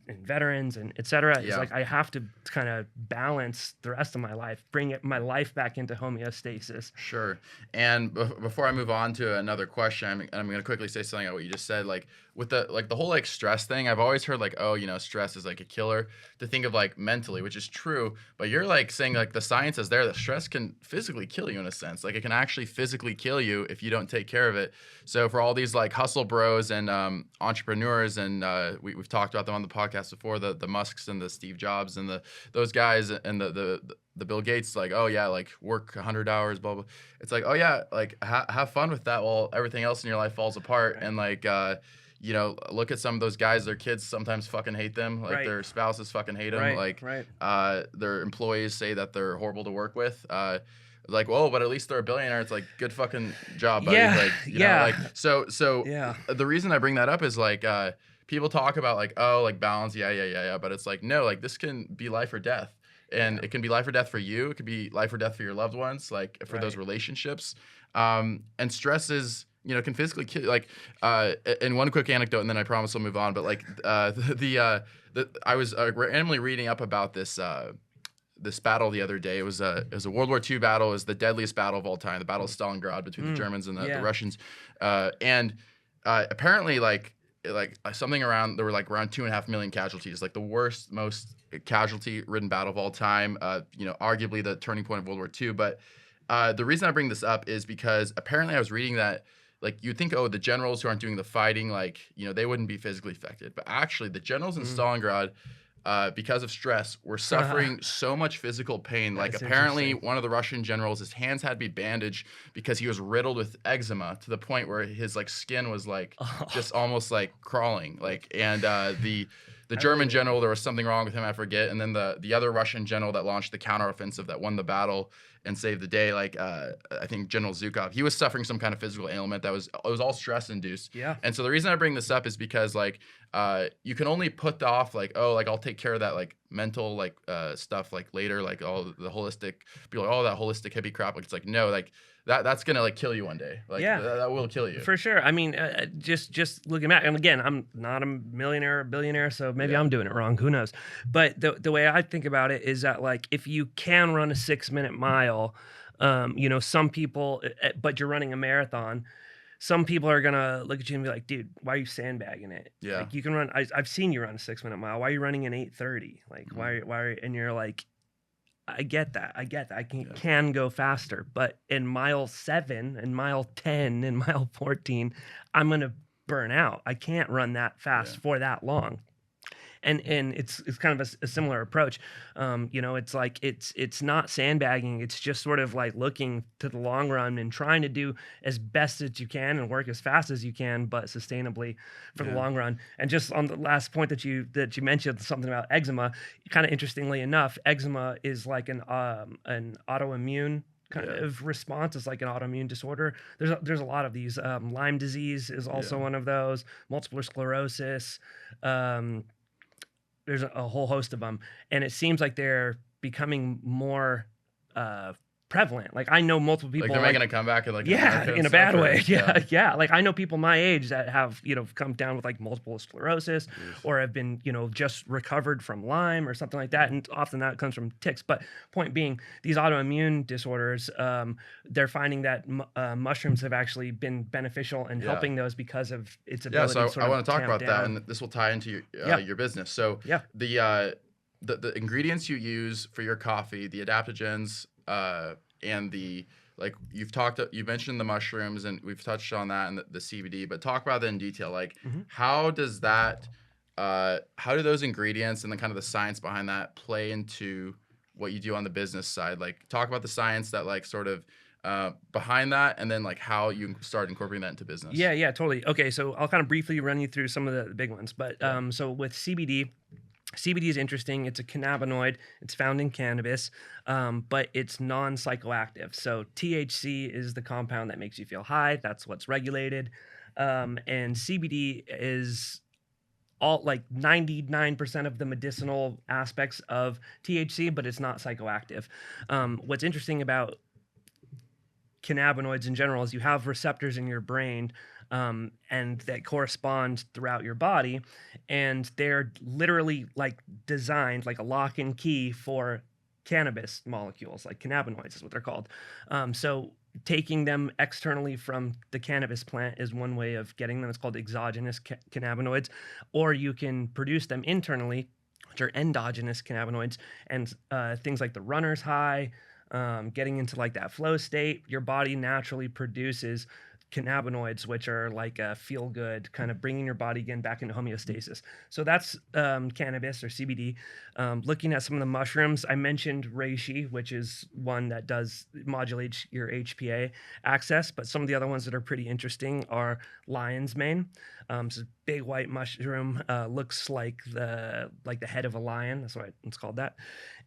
in veterans and et cetera, it's like I have to kind of balance the rest of my life, bring my life back into homeostasis. Sure. And before I move on to another question, I'm going to quickly say something about what you just said. Like with the whole like stress thing, I've always heard like, oh, stress is like a killer, to think of like mentally, which is true. But you're like saying like the science is there that stress can physically kill you in a sense. Like it can actually physically kill you if you don't take care of it. So for all these like hustle bros and entrepreneurs, and we've talked about them on the podcast before, the Musks and the Steve Jobs and those guys and the Bill Gates, like, oh yeah, like work 100 hours, blah, blah. It's like, oh yeah, like have fun with that while everything else in your life falls apart. And like, look at some of those guys, their kids sometimes fucking hate them. Like their spouses fucking hate them. Like their employees say that they're horrible to work with. like, well, but at least they're a billionaire. It's like, good fucking job, buddy. Yeah, Like, you know, yeah. like, so Yeah. the reason I bring that up is like, people talk about like, oh, like balance, yeah, but it's like, no, like this can be life or death. And it can be life or death for you. It could be life or death for your loved ones, like for those relationships. And stress is, you know, can physically kill. Like, and one quick anecdote, and then I promise I'll move on. But like, I was randomly reading up about this this battle the other day. It was a World War II battle. It was the deadliest battle of all time. The Battle of Stalingrad between the Germans and the Russians. And apparently, like something around, there were like around 2.5 million casualties, like the worst, most casualty-ridden battle of all time. You know, arguably the turning point of World War II. But the reason I bring this up is because apparently I was reading that, like, you'd think, oh, the generals who aren't doing the fighting, like, you know, they wouldn't be physically affected. But actually, the generals in Stalingrad, because of stress, were suffering so much physical pain. Like, apparently, one of the Russian generals, his hands had to be bandaged because he was riddled with eczema to the point where his, like, skin was, like, just almost, like, crawling. Like, and the German general, there was something wrong with him, I forget. And then the other Russian general that launched the counteroffensive that won the battle and saved the day, like I think General Zhukov, he was suffering some kind of physical ailment that was all stress induced. Yeah. And so the reason I bring this up is because like you can only put off like, oh, like I'll take care of that like mental like stuff like later, like all the holistic, people like, oh, that holistic hippie crap. Like it's like, no, like that's gonna like kill you one day. Like that will kill you. For sure. I mean, just looking back, and again, I'm not a millionaire or billionaire, so maybe I'm doing it wrong. Who knows? But the way I think about it is that like if you can run a 6-minute mile, you know, some people, but you're running a marathon, some people are gonna look at you and be like, dude, why are you sandbagging it? Yeah. Like you can run. I've seen you run a 6-minute mile. Why are you running an 8:30? Like why? And you're like, I get that. I can go faster, but in mile 7 and mile 10 and mile 14, I'm gonna burn out. I can't run that fast for that long. And it's kind of a similar approach. You know, it's like it's not sandbagging. It's just sort of like looking to the long run and trying to do as best as you can and work as fast as you can, but sustainably for the long run. And just on the last point that you mentioned, something about eczema, kind of interestingly enough, eczema is like an autoimmune kind of response. It's like an autoimmune disorder. There's a lot of these. Lyme disease is also one of those. Multiple sclerosis. There's a whole host of them, and it seems like they're becoming more prevalent. Like I know multiple people. Like they're making a comeback in like in a bad way. Yeah. Like I know people my age that have come down with like multiple sclerosis or have been just recovered from Lyme or something like that, and often that comes from ticks. But point being, these autoimmune disorders, they're finding that mushrooms have actually been beneficial in helping those because of its ability. So to sort I of want to talk about tamp that, down. and this will tie into your business. So the ingredients you use for your coffee, the adaptogens, and the you mentioned the mushrooms, and we've touched on that and the CBD, but talk about that in detail. Like how do those ingredients and then kind of the science behind that play into what you do on the business side? Like talk about the science that like sort of behind that, and then like how you start incorporating that into business. Yeah, totally. Okay, so I'll kind of briefly run you through some of the big ones. But so with CBD is interesting. It's a cannabinoid. It's found in cannabis, but it's non-psychoactive. So THC is the compound that makes you feel high. That's what's regulated. And CBD is all like 99% of the medicinal aspects of THC, but it's not psychoactive. What's interesting about cannabinoids in general is you have receptors in your brain and that correspond throughout your body, and they're literally like designed like a lock and key for cannabis molecules, like cannabinoids is what they're called. So taking them externally from the cannabis plant is one way of getting them. It's called exogenous cannabinoids, or you can produce them internally, which are endogenous cannabinoids, and things like the runner's high, getting into like that flow state. Your body naturally produces cannabinoids, which are like a feel good, kind of bringing your body again back into homeostasis. So that's cannabis or CBD. Looking at some of the mushrooms, I mentioned reishi, which is one that modulates your HPA access, but some of the other ones that are pretty interesting are lion's mane. It's a big white mushroom, looks like the head of a lion. That's why it's called that.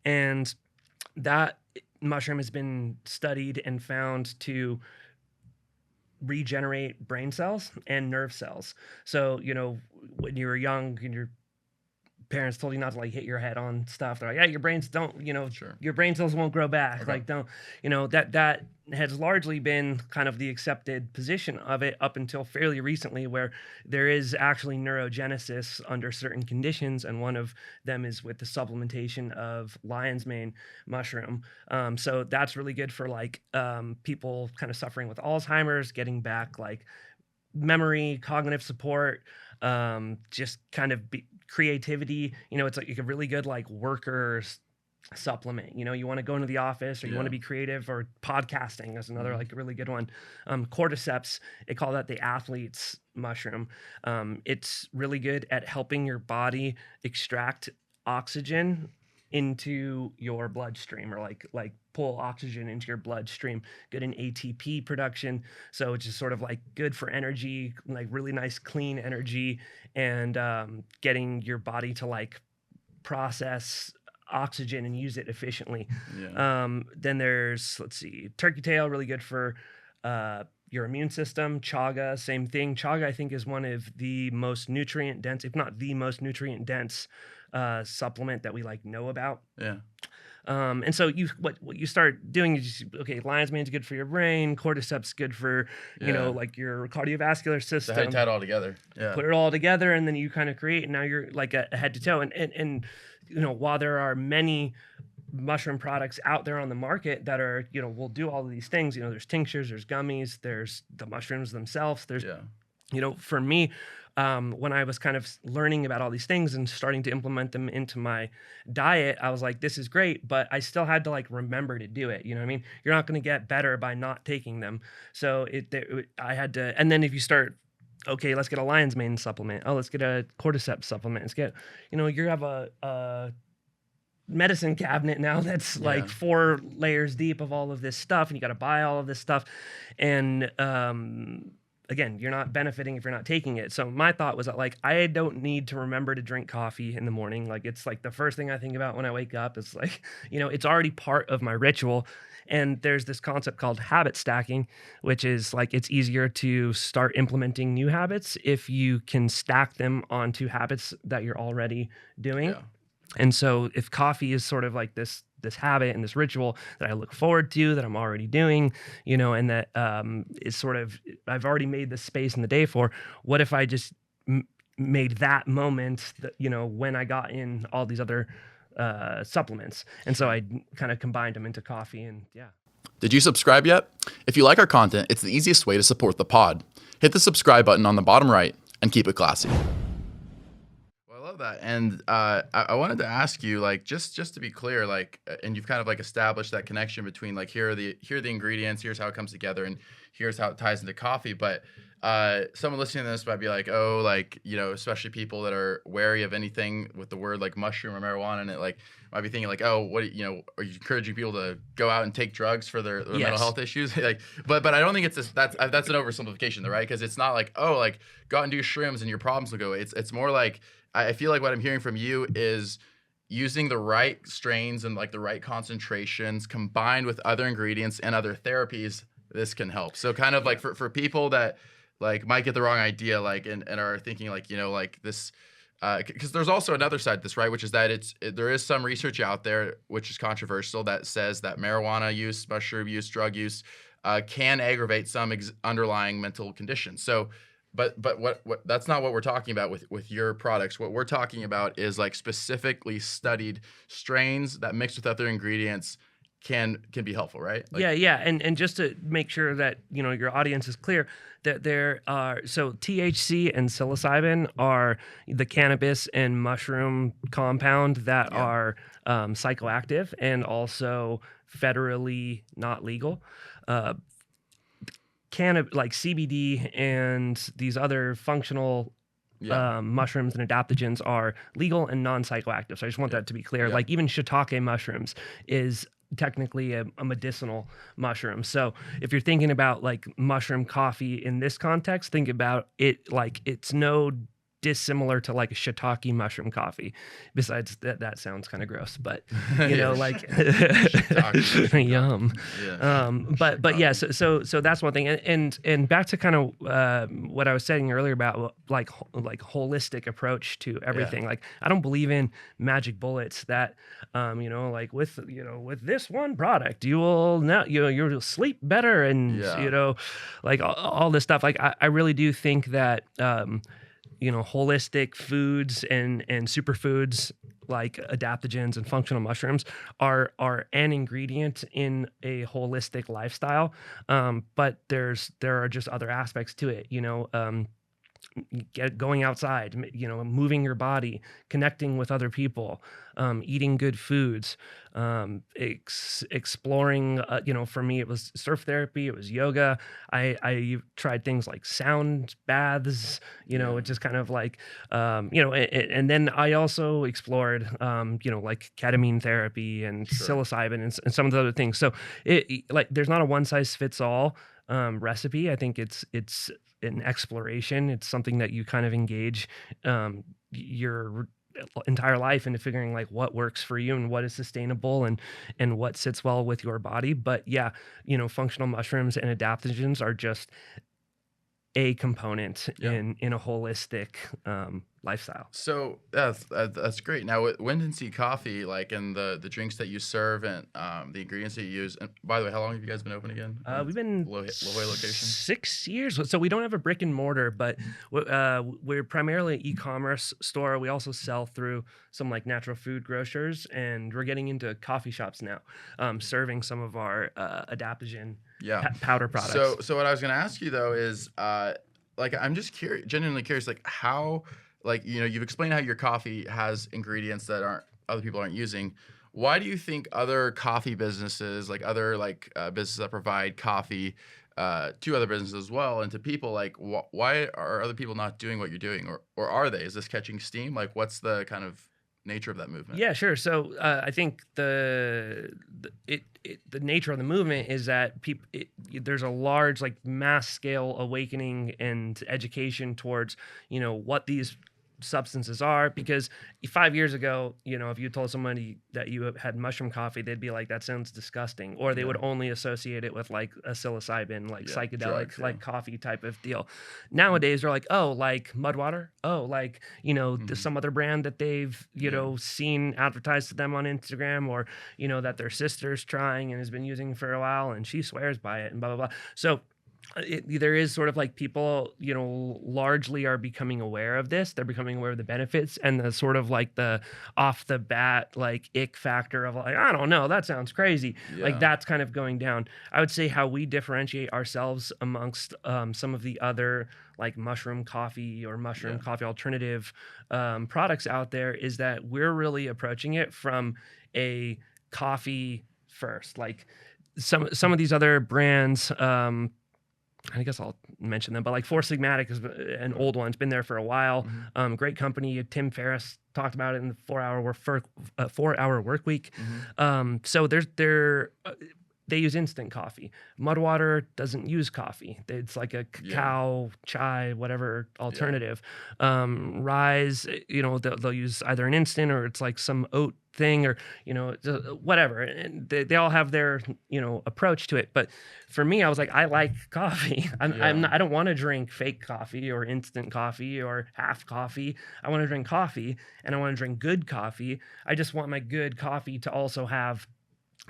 And that mushroom has been studied and found to regenerate brain cells and nerve cells. So, when you were young and your parents told you not to like hit your head on stuff, they're like, yeah, your brains don't, Sure. your brain cells won't grow back. Okay. Like, don't, that has largely been kind of the accepted position of it up until fairly recently, where there is actually neurogenesis under certain conditions. And one of them is with the supplementation of lion's mane mushroom. So that's really good for like people kind of suffering with Alzheimer's, getting back like memory, cognitive support, just kind of creativity. It's like a really good like workers supplement. You want to go into the office, or you want to be creative, or podcasting is another like really good one. Cordyceps, they call that the athlete's mushroom. It's really good at helping your body extract oxygen into your bloodstream, or like pull oxygen into your bloodstream. Good in ATP production, so it's just sort of like good for energy, like really nice clean energy, and getting your body to like process oxygen and use it efficiently. Then there's, let's see, turkey tail, really good for your immune system. Chaga, same thing. Chaga, I think, is one of the most nutrient dense, if not the most nutrient dense supplement that we like know about. And so what you start doing is, okay, lion's mane's good for your brain, cordyceps good for like your cardiovascular system. So how you tie it all together. Put it all together, and then you kind of create, and now you're like a head to toe. And while there are many mushroom products out there on the market that are, will do all of these things, there's tinctures, there's gummies, there's the mushrooms themselves. There's, for me, when I was kind of learning about all these things and starting to implement them into my diet, I was like, this is great, but I still had to like remember to do it. You know what I mean? You're not going to get better by not taking them. So I had to, and then if you start, okay, let's get a lion's mane supplement. Oh, let's get a cordyceps supplement. Let's get, you have a medicine cabinet now that's like 4 layers deep of all of this stuff, and you got to buy all of this stuff. And, again, you're not benefiting if you're not taking it. So my thought was that like, I don't need to remember to drink coffee in the morning. Like, it's like the first thing I think about when I wake up. It's like, it's already part of my ritual. And there's this concept called habit stacking, which is like, it's easier to start implementing new habits if you can stack them onto habits that you're already doing. And so if coffee is sort of like this habit and this ritual that I look forward to, that I'm already doing, and that is sort of, I've already made this space in the day for, what if I just made that moment that, when I got in all these other supplements. And so I kind of combined them into coffee, and Did you subscribe yet? If you like our content, it's the easiest way to support the pod. Hit the subscribe button on the bottom right and keep it classy. That. And I wanted to ask you, like, just to be clear, like, and you've kind of like established that connection between like, here are the ingredients, here's how it comes together, and here's how it ties into coffee. But someone listening to this might be like, oh, like, especially people that are wary of anything with the word like mushroom or marijuana, and it like might be thinking like, oh, what, are you encouraging people to go out and take drugs for their mental health issues? Like, but I don't think it's that's an oversimplification, though, right? Because it's not like, oh, like, go out and do shrooms and your problems will go away. It's more like, I feel like what I'm hearing from you is using the right strains and like the right concentrations combined with other ingredients and other therapies, this can help. So kind of like for people that like might get the wrong idea, like, and are thinking like, like this, because there's also another side to this, right? Which is that there is some research out there, which is controversial, that says that marijuana use, mushroom use, drug use can aggravate some underlying mental conditions. So, But what that's not what we're talking about with your products. What we're talking about is like specifically studied strains that mixed with other ingredients can be helpful, right? Like, and just to make sure that your audience is clear, that there are, so THC and psilocybin are the cannabis and mushroom compound that are psychoactive and also federally not legal. Like CBD and these other functional mushrooms and adaptogens are legal and non-psychoactive. So I just want that to be clear. Like even shiitake mushrooms is technically a medicinal mushroom. So if you're thinking about like mushroom coffee in this context, think about it like it's no dissimilar to like a shiitake mushroom coffee. Besides that sounds kind of gross, but you know, like yum. Yeah. But yeah, so that's one thing. And back to kind of what I was saying earlier about like holistic approach to everything. Like I don't believe in magic bullets that you know, like with this one product you will now you'll sleep better and you know, like all this stuff. Like I really do think that you know, holistic foods and superfoods like adaptogens and functional mushrooms are an ingredient in a holistic lifestyle. But there are just other aspects to it, you know. Going outside, you know, moving your body, connecting with other people, eating good foods, exploring, you know, for me, it was surf therapy, it was yoga. I tried things like sound baths, you know, it just kind of like, you know, and then I also explored, you know, like ketamine therapy and psilocybin and some of the other things. So like, there's not a one size fits all recipe. I think it's an exploration. It's something that you kind of engage your entire life into figuring like what works for you and what is sustainable and what sits well with your body. But yeah, you know, functional mushrooms and adaptogens are just a component in a holistic lifestyle. So that's great. Now with WindanSea Coffee, like in the drinks that you serve and the ingredients that you use. And by the way, how long have you guys been open again? We've been La Jolla location. 6 years. So we don't have a brick and mortar, but we're primarily an e-commerce store. We also sell through some like natural food grocers, and we're getting into coffee shops now, serving some of our adaptogen powder products. So what I was going to ask you though is like I'm just genuinely curious, like how, like, you know, you've explained how your coffee has ingredients that other people aren't using. Why do you think other coffee businesses, like other like businesses that provide coffee to other businesses as well and to people, like why are other people not doing what you're doing, or are they? Is this catching steam? Like what's the kind of nature of that movement? Yeah, sure. So I think the nature of the movement is that there's a large like mass scale awakening and education towards, you know, what these substances are, because 5 years ago, you know, if you told somebody that you had mushroom coffee, they'd be like, that sounds disgusting, or they would only associate it with like a psilocybin, like psychedelic, like coffee type of deal. Nowadays they're like, oh, like mud water, oh, like, you know, some other brand that they've, you know, seen advertised to them on Instagram, or, you know, that their sister's trying and has been using for a while and she swears by it and blah blah blah. So there is sort of like people, you know, largely are becoming aware of this. They're becoming aware of the benefits, and the sort of like the off the bat like ick factor of like, I don't know, that sounds crazy. Like that's kind of going down. I would say how we differentiate ourselves amongst some of the other like mushroom coffee or mushroom coffee alternative products out there is that we're really approaching it from a coffee first. Like some of these other brands, I guess I'll mention them, but like Four Sigmatic is an old one. It's been there for a while. Great company. Tim Ferriss talked about it in the 4-hour work week. So they use instant coffee. Mudwater doesn't use coffee. It's like a cacao, chai, whatever alternative. Rise, you know, they'll use either an instant or it's like some oat thing, or, you know, whatever. And they all have their, you know, approach to it. But for me, I was like, I like coffee. I don't want to drink fake coffee or instant coffee or half coffee. I want to drink coffee, and I want to drink good coffee. I just want my good coffee to also have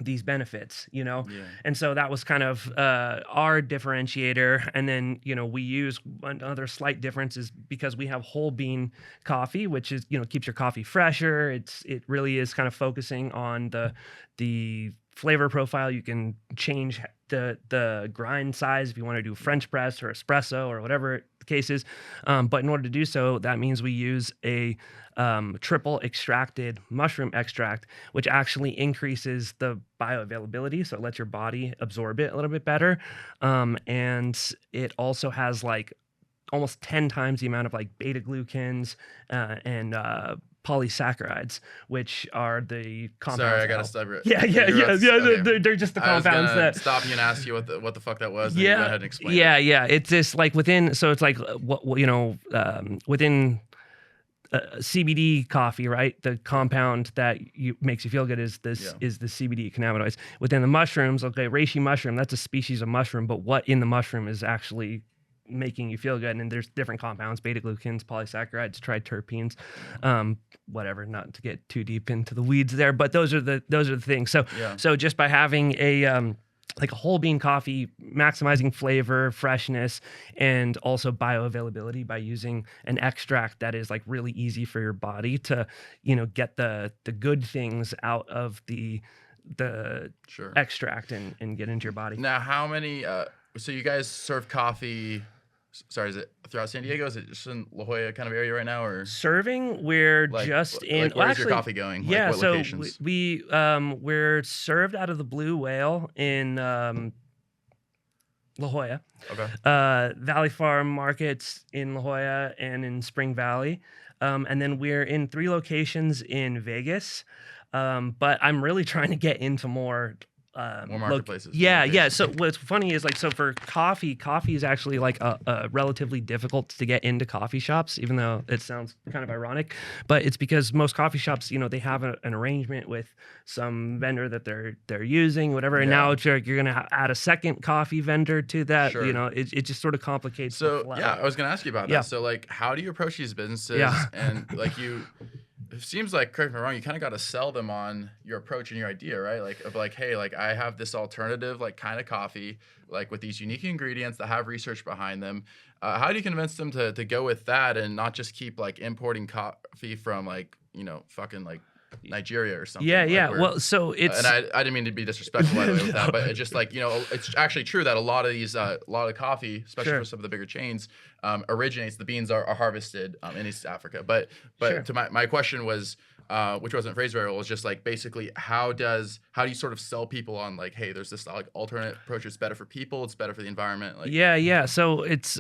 these benefits, you know? And so that was kind of our differentiator. And then, you know, we use another slight difference is because we have whole bean coffee, which is, you know, keeps your coffee fresher. It really is kind of focusing on the flavor profile. You can change the grind size if you want to do French press or espresso or whatever the case is. But in order to do so, that means we use a triple extracted mushroom extract, which actually increases the bioavailability. So it lets your body absorb it a little bit better. And it also has like almost 10 times the amount of like beta glucans and polysaccharides, which are the compounds. Sorry, I gotta stop you. Yeah. They're just the compounds that stop you and ask you what the fuck that was. And you go ahead and explain. Yeah. It's just like within. So it's like what you know within CBD coffee, right? The compound that makes you feel good is the CBD cannabinoids. Within the mushrooms, okay, reishi mushroom, that's a species of mushroom, but what in the mushroom is actually making you feel good? And there's different compounds: beta glucans, polysaccharides, triterpenes, whatever. Not to get too deep into the weeds there, but those are the things. So just by having a like a whole bean coffee, maximizing flavor, freshness, and also bioavailability by using an extract that is like really easy for your body to, get the good things out of the extract and get into your body. Now, how many? So you guys serve coffee? Sorry, is it throughout San Diego? Is it just in La Jolla kind of area right now, or serving? We're just in. Where's your coffee going? Yeah, what so locations? we're served out of the Blue Whale in La Jolla. Okay. Valley Farm Markets in La Jolla and in Spring Valley, and then we're in 3 locations in Vegas. But I'm really trying to get into more marketplaces. Yeah. So what's funny is so for coffee is actually like a relatively difficult to get into coffee shops, even though it sounds kind of ironic. But it's because most coffee shops, they have an arrangement with some vendor that they're using, whatever. And now you're going to add a second coffee vendor to that. Sure. It just sort of complicates. So the flow. I was going to ask you about that. So how do you approach these businesses? And it seems like, correct me if I'm wrong, you kind of got to sell them on your approach and your idea, right? Hey, I have this alternative, kind of coffee, with these unique ingredients that have research behind them. How do you convince them to go with that and not just keep importing coffee from fucking Nigeria or something? Well, so it's, and I didn't mean to be disrespectful by the way with that, but it's just it's actually true that a lot of coffee, especially for some of the bigger chains, originates. The beans are harvested in East Africa. But to my question was, which wasn't phrased very well, was just basically how do you sort of sell people on hey, there's this alternate approach. It's better for people. It's better for the environment. So it's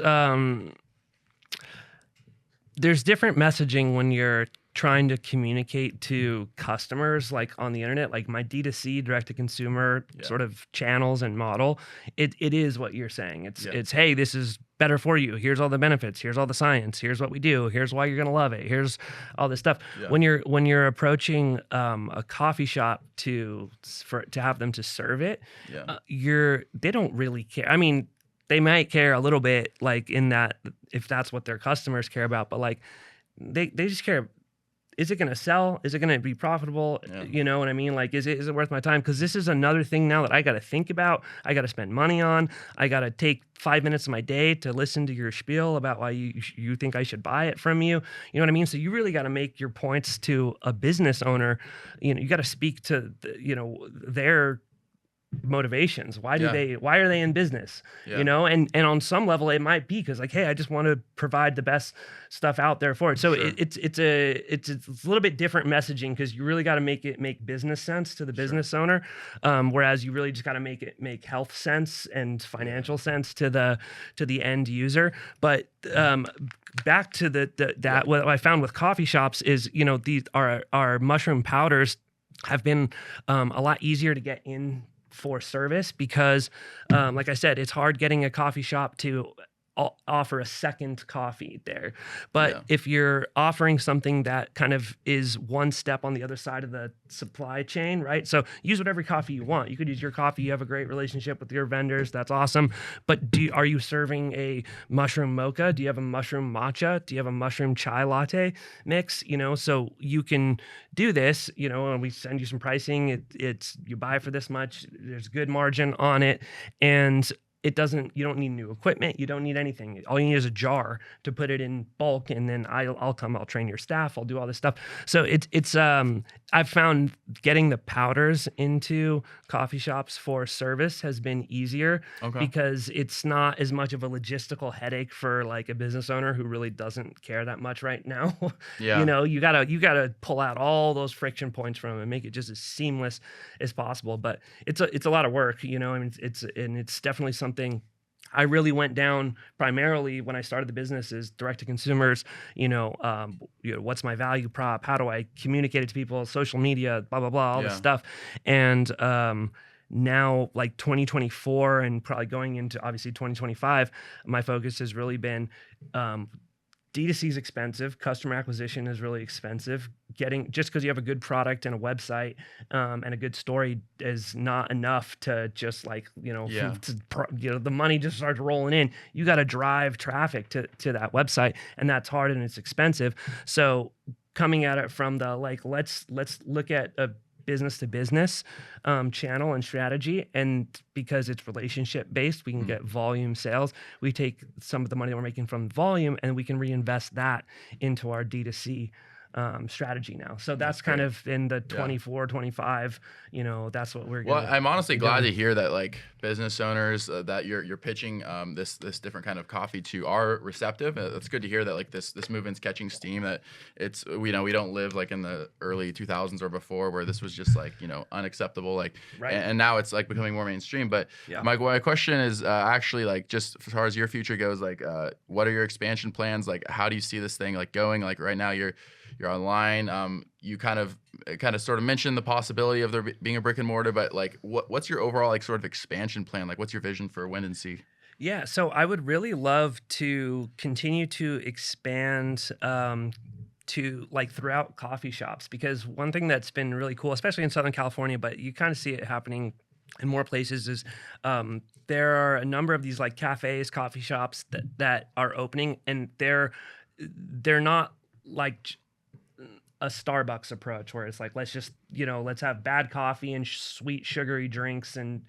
there's different messaging when you're trying to communicate to customers on the internet, my D2C, direct to consumer sort of channels and model. It is what you're saying. It's hey, this is better for you. Here's all the benefits. Here's all the science. Here's what we do. Here's why you're gonna love it. Here's all this stuff. When you're approaching a coffee shop to have them to serve it, they don't really care. I mean, they might care a little bit, in that if that's what their customers care about, but they just care. Is it going to sell? Is it going to be profitable? You know what I mean? Is it worth my time? Because this is another thing now that I got to think about. I got to spend money on. I got to take 5 minutes of my day to listen to your spiel about why you think I should buy it from you. You know what I mean? So you really got to make your points to a business owner. You got to speak to their motivations. Why are they in business? And on some level it might be because hey, I just want to provide the best stuff out there for it. So it's a little bit different messaging because you really got to make business sense to the business owner, whereas you really just got to make health sense and financial sense to the end user. But back to what I found with coffee shops is these our mushroom powders have been a lot easier to get in for service because, like I said, it's hard getting a coffee shop to offer a second coffee there. But if you're offering something that kind of is one step on the other side of the supply chain, right? So use whatever coffee you want. You could use your coffee. You have a great relationship with your vendors. That's awesome. But are you serving a mushroom mocha? Do you have a mushroom matcha? Do you have a mushroom chai latte mix? So you can do this, and we send you some pricing. It's you buy for this much. There's good margin on it. And you don't need new equipment. You don't need anything. All you need is a jar to put it in bulk. And then I'll train your staff. I'll do all this stuff. So I've found getting the powders into coffee shops for service has been easier because it's not as much of a logistical headache for a business owner who really doesn't care that much right now. You gotta pull out all those friction points from them and make it just as seamless as possible. But it's a lot of work, it's definitely something I really went down primarily when I started the business is direct to consumers. What's my value prop? How do I communicate it to people? Social media, blah blah blah, all this stuff. And now, 2024 and probably going into obviously 2025, my focus has really been D2C is expensive. Customer acquisition is really expensive. Just because you have a good product and a website and a good story is not enough to just like, Yeah. the money just starts rolling in. You got to drive traffic to that website, and that's hard and it's expensive. So coming at it from the like, let's look at a business to business channel and strategy, and because it's relationship based, we can get volume sales. We take some of the money that we're making from volume and we can reinvest that into our D2C strategy now. So that's kind great. of in the 24, 25, that's what we're Well, gonna I'm honestly be glad doing. to hear that like business owners that you're pitching this different kind of coffee to are receptive. It's good to hear that like this movement's catching steam. That it's we don't live like in the early 2000s or before where this was just like unacceptable. Like Right. and now it's like becoming more mainstream. But Yeah. my question is actually like just as far as your future goes, like what are your expansion plans? Like how do you see this thing like going? Like right now you're online. You kind of sort of mentioned the possibility of there being a brick and mortar, but like what's your overall like sort of expansion plan? Like what's your vision for WindanSea? Yeah, so I would really love to continue to expand to like throughout coffee shops, because one thing that's been really cool, especially in Southern California, but you kind of see it happening in more places, is there are a number of these like cafes, coffee shops that are opening, and they're not like a Starbucks approach where it's like, let's just, let's have bad coffee and sweet sugary drinks and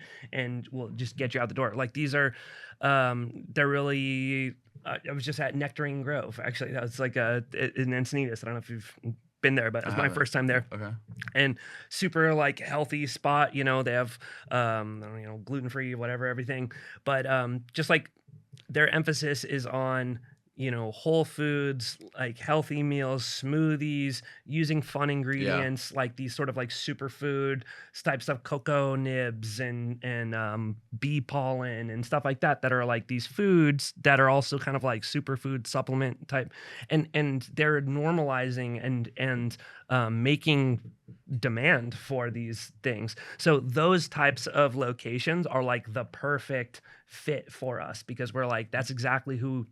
we'll just get you out the door. Like these are, they're really, I was just at Nectarine Grove. Actually, that was like in Encinitas. I don't know if you've been there, but it was my first time there. Okay. And super like healthy spot, they have, gluten-free, whatever, everything. But just like their emphasis is on, whole foods, like healthy meals, smoothies, using fun ingredients, like these sort of like superfood type stuff, cocoa nibs and bee pollen and stuff like that are like these foods that are also kind of like superfood supplement type, and they're normalizing and making demand for these things. So those types of locations are like the perfect fit for us, because we're like, that's exactly who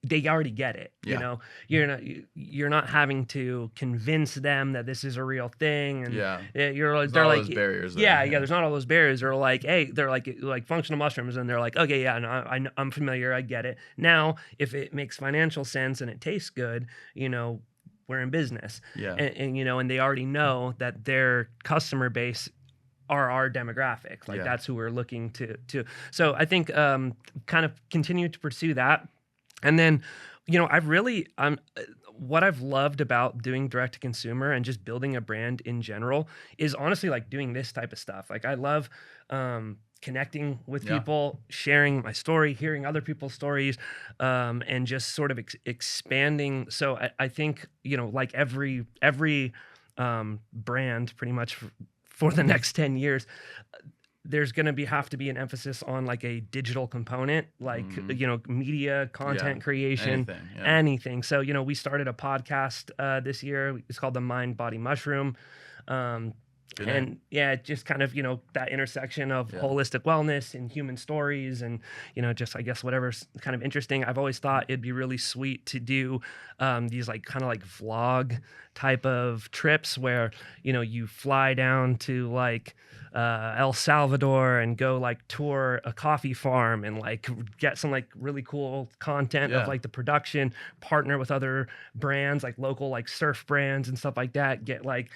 they already get it. Yeah. You're not having to convince them that this is a real thing. And they're There's like, all those barriers there. yeah, there's not all those barriers. They're like, hey, they're like functional mushrooms, and they're like, okay, yeah, no, I'm familiar, I get it. Now, if it makes financial sense and it tastes good, we're in business. Yeah. And they already know that their customer base are our demographic. Like that's who we're looking to. So I think kind of continue to pursue that. And then, what I've loved about doing direct to consumer and just building a brand in general is honestly like doing this type of stuff. Like I love connecting with people, sharing my story, hearing other people's stories, and just sort of expanding. So I think, like every brand pretty much for the next 10 years, there's going to have to be an emphasis on like a digital component, like, media, content creation, anything. So, we started a podcast this year. It's called the Mind Body Mushroom. And just kind of, that intersection of holistic wellness and human stories and, just, I guess, whatever's kind of interesting. I've always thought it'd be really sweet to do these like kind of like vlog type of trips where, you fly down to like El Salvador and go like tour a coffee farm and like get some like really cool content of like the production, partner with other brands, like local like surf brands and stuff like that, get like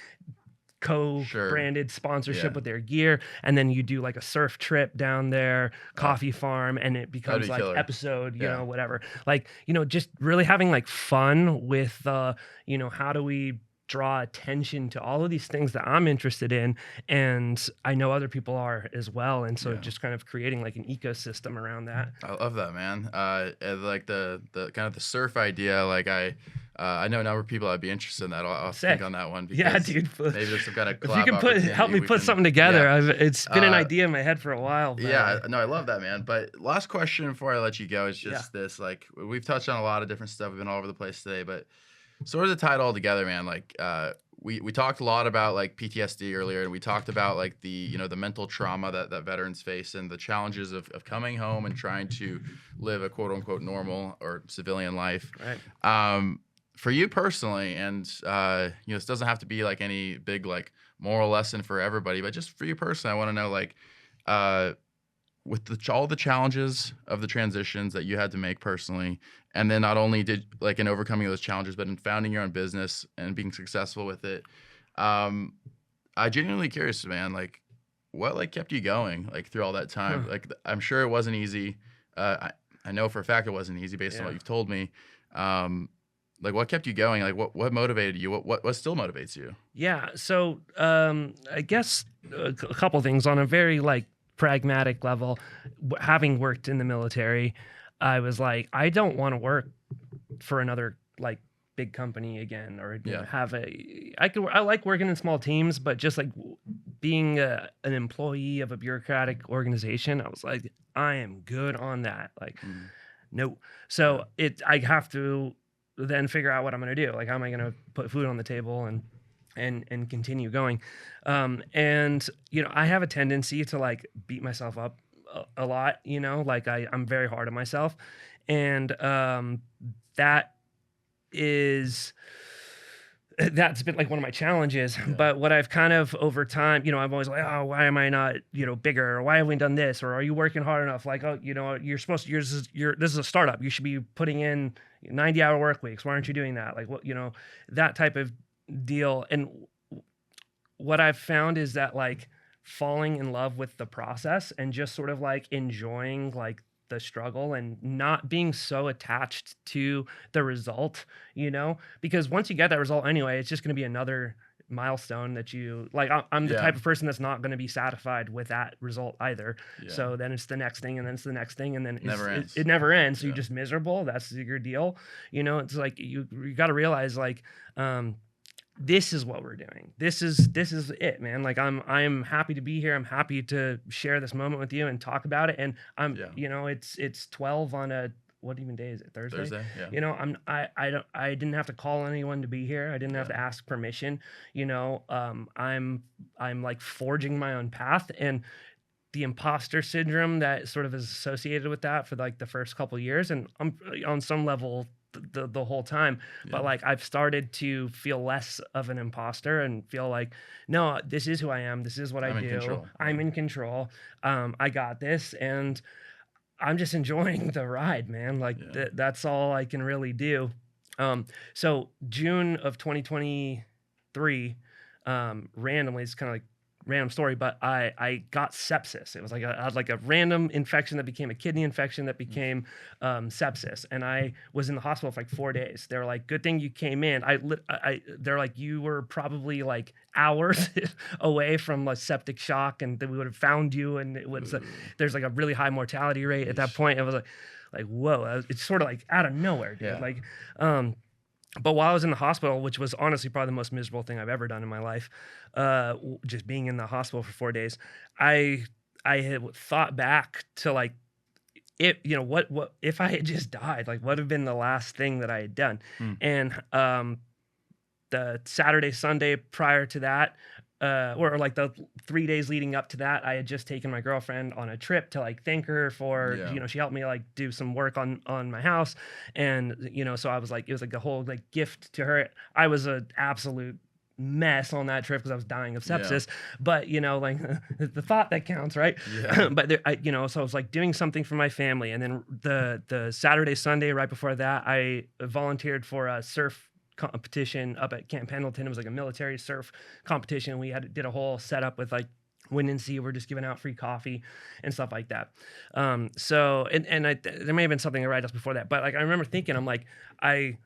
co-branded sponsorship with their gear, and then you do like a surf trip down there, coffee farm, and it becomes like killer. Episode, whatever. Like, just really having like fun with how do we draw attention to all of these things that I'm interested in, and I know other people are as well, and so just kind of creating like an ecosystem around that. I love that, man. Like the kind of the surf idea, like I know a number of people I'd be interested in that. I'll think on that one. Yeah, dude. Maybe there's some kind of collab if you can help me put something together. It's been an idea in my head for a while. But no, I love that, man. But last question before I let you go is just this: like we've touched on a lot of different stuff. We've been all over the place today, but sort of to tie it all together, man. Like we talked a lot about like PTSD earlier, and we talked about like the mental trauma that veterans face and the challenges of coming home and trying to live a quote unquote normal or civilian life. Right. For you personally, and this doesn't have to be like any big like moral lesson for everybody, but just for you personally, I want to know like with all the challenges of the transitions that you had to make personally, and then not only did like in overcoming those challenges, but in founding your own business and being successful with it, I genuinely curious, man, like what like kept you going like through all that time? Like I'm sure it wasn't easy. I know for a fact it wasn't easy based on what you've told me. Like what kept you going? Like what motivated you? What still motivates you? Yeah. So I guess a couple things on a very like pragmatic level. Having worked in the military, I was like, I don't want to work for another like big company again, or have I like working in small teams, but just like being an employee of a bureaucratic organization, I was like, I am good on that. Like, no. So I have to then figure out what I'm going to do. Like, how am I going to put food on the table and continue going? And I have a tendency to like beat myself up a lot, like I'm very hard on myself. And that's been like one of my challenges. But what I've kind of over time, I'm always like, oh, why am I not, bigger? Or why have we done this? Or are you working hard enough? Like, oh, you're supposed to, this is a startup. You should be putting in 90-hour work weeks. Why aren't you doing that? Like, what, that type of deal. And what I've found is that like falling in love with the process and just sort of like enjoying like the struggle and not being so attached to the result, because once you get that result anyway, it's just going to be another milestone that you like. I'm the type of person that's not going to be satisfied with that result either. So then it's the next thing, and then it's the next thing, and then it never ends. So you're just miserable. That's your deal. It's like you got to realize like, this is what we're doing. This is it, man. Like I'm happy to be here. I'm happy to share this moment with you and talk about it. And it's 12 on a, what even day is it? Thursday. Yeah. I didn't have to call anyone to be here. I didn't have to ask permission. I'm like forging my own path, and the imposter syndrome that sort of is associated with that for like the first couple of years. And I'm on some level the whole time, but like I've started to feel less of an imposter and feel like, no, this is who I am. This is what I do. I'm in control. I got this, and I'm just enjoying the ride, man. Like that's all I can really do. So June of 2023, randomly, it's kind of like random story, but I got sepsis. It was like I had like a random infection that became a kidney infection that became sepsis, and I was in the hospital for like 4 days. They were like, "Good thing you came in." They're like, "You were probably like hours away from a septic shock, and then we would have found you." And it was there's like a really high mortality rate at that point. It was like whoa, it's sort of like out of nowhere, dude. Like, but while I was in the hospital, which was honestly probably the most miserable thing I've ever done in my life, just being in the hospital for 4 days, I had thought back to like, what if I had just died? Like, what would have been the last thing that I had done? And the Saturday, Sunday prior to that, or like the 3 days leading up to that, I had just taken my girlfriend on a trip to like thank her for, she helped me like do some work on my house. And, so I was like, it was like a whole like gift to her. I was an absolute mess on that trip because I was dying of sepsis, but like the thought that counts, right? But so I was like doing something for my family. And then the Saturday, Sunday, right before that, I volunteered for a surf competition up at Camp Pendleton. It was like a military surf competition. We did a whole setup with like WindanSea. We're just giving out free coffee and stuff like that. So there may have been something right just before that, but like I remember thinking, I'm like, I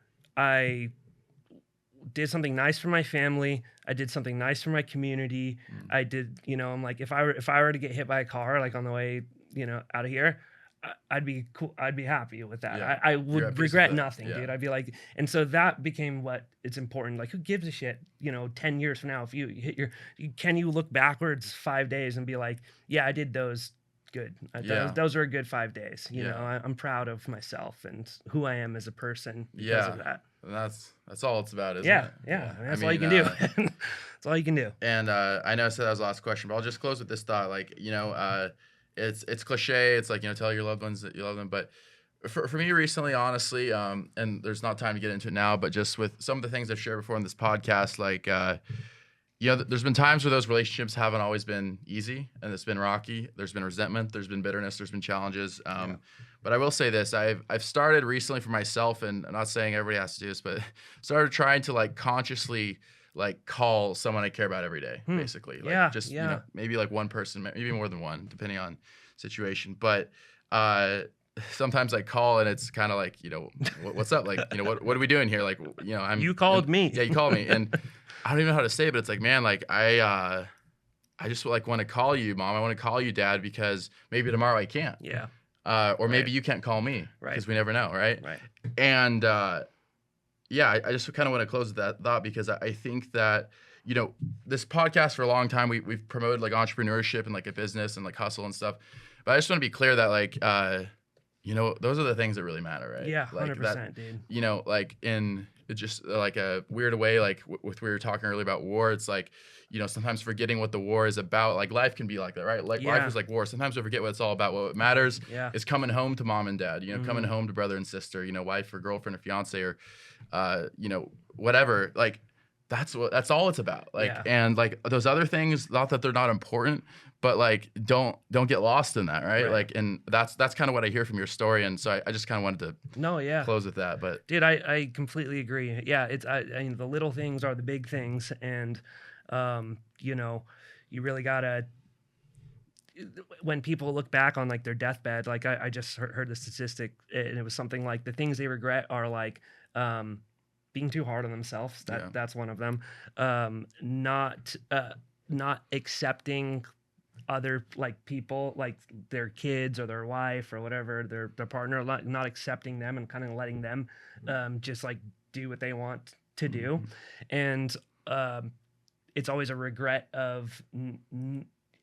did something nice for my family. I did something nice for my community. I did, I'm like, if I were to get hit by a car like on the way, out of here, I'd be cool. I'd be happy with that. I would regret nothing, dude. I'd be like, and so that became what it's important. Like, who gives a shit? 10 years from now, if you hit can you look backwards 5 days and be like, yeah, I did those good. Yeah. Those are a good 5 days. You Yeah. know, I'm proud of myself and who I am as a person because Yeah. of that. And that's all it's about, isn't Yeah, it? yeah. I That's all you mean, can do. That's all you can do. And I know I said that was the last question, but I'll just close with this thought. Like, it's cliche. It's like, tell your loved ones that you love them. But for me recently, honestly, and there's not time to get into it now, but just with some of the things I've shared before in this podcast, like, there's been times where those relationships haven't always been easy and it's been rocky. There's been resentment, there's been bitterness, there's been challenges. But I will say this, I've started recently for myself, and I'm not saying everybody has to do this, but started trying to like consciously like call someone I care about every day, basically. Like maybe like one person, maybe more than one, depending on situation. But sometimes I call and it's kind of like, what's up? Like, what are we doing here? Like, You called me. Yeah, you called me. And I don't even know how to say it, but it's like, man, like I just like want to call you, Mom. I want to call you, Dad, because maybe tomorrow I can't. Yeah. Or maybe you can't call me, because we never know, right? Right. And I just kind of want to close with that thought, because I think that this podcast for a long time we've promoted like entrepreneurship and like a business and like hustle and stuff, but I just want to be clear that like those are the things that really matter, right? Yeah, like 100%, that, dude. like in just like a weird way, like with we were talking earlier about war, it's like sometimes forgetting what the war is about. Like life can be like that, right? Like life is like war. Sometimes we forget what it's all about. What matters is coming home to mom and dad, coming home to brother and sister, wife or girlfriend or fiance or whatever. Like that's all it's about. Like and like those other things, not that they're not important, but like don't get lost in that, right? Like, and that's kind of what I hear from your story, and so I just kind of wanted to close with that. But dude, I completely agree. Yeah, it's I mean the little things are the big things, and you really gotta. When people look back on like their deathbed, like I just heard the statistic, and it was something like the things they regret are like being too hard on themselves. That's one of them. Not accepting other like people, like their kids or their wife or whatever, their partner, not accepting them and kind of letting them just like do what they want to do. And it's always a regret of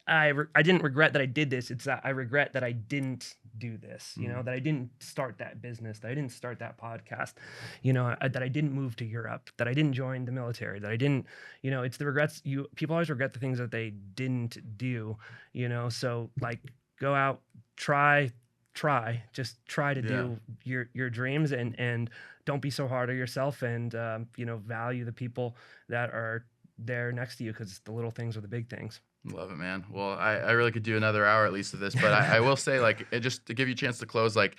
I didn't regret that I did this. It's that I regret that I didn't do this, that I didn't start that business, that I didn't start that podcast, that I didn't move to Europe, that I didn't join the military, that I didn't, it's the regrets. People always regret the things that they didn't do, so like go out, just try to do your dreams and don't be so hard on yourself, and, value the people that are there next to you, because the little things are the big things. Love it, man. Well, I really could do another hour at least of this, but I will say, like, just to give you a chance to close, like,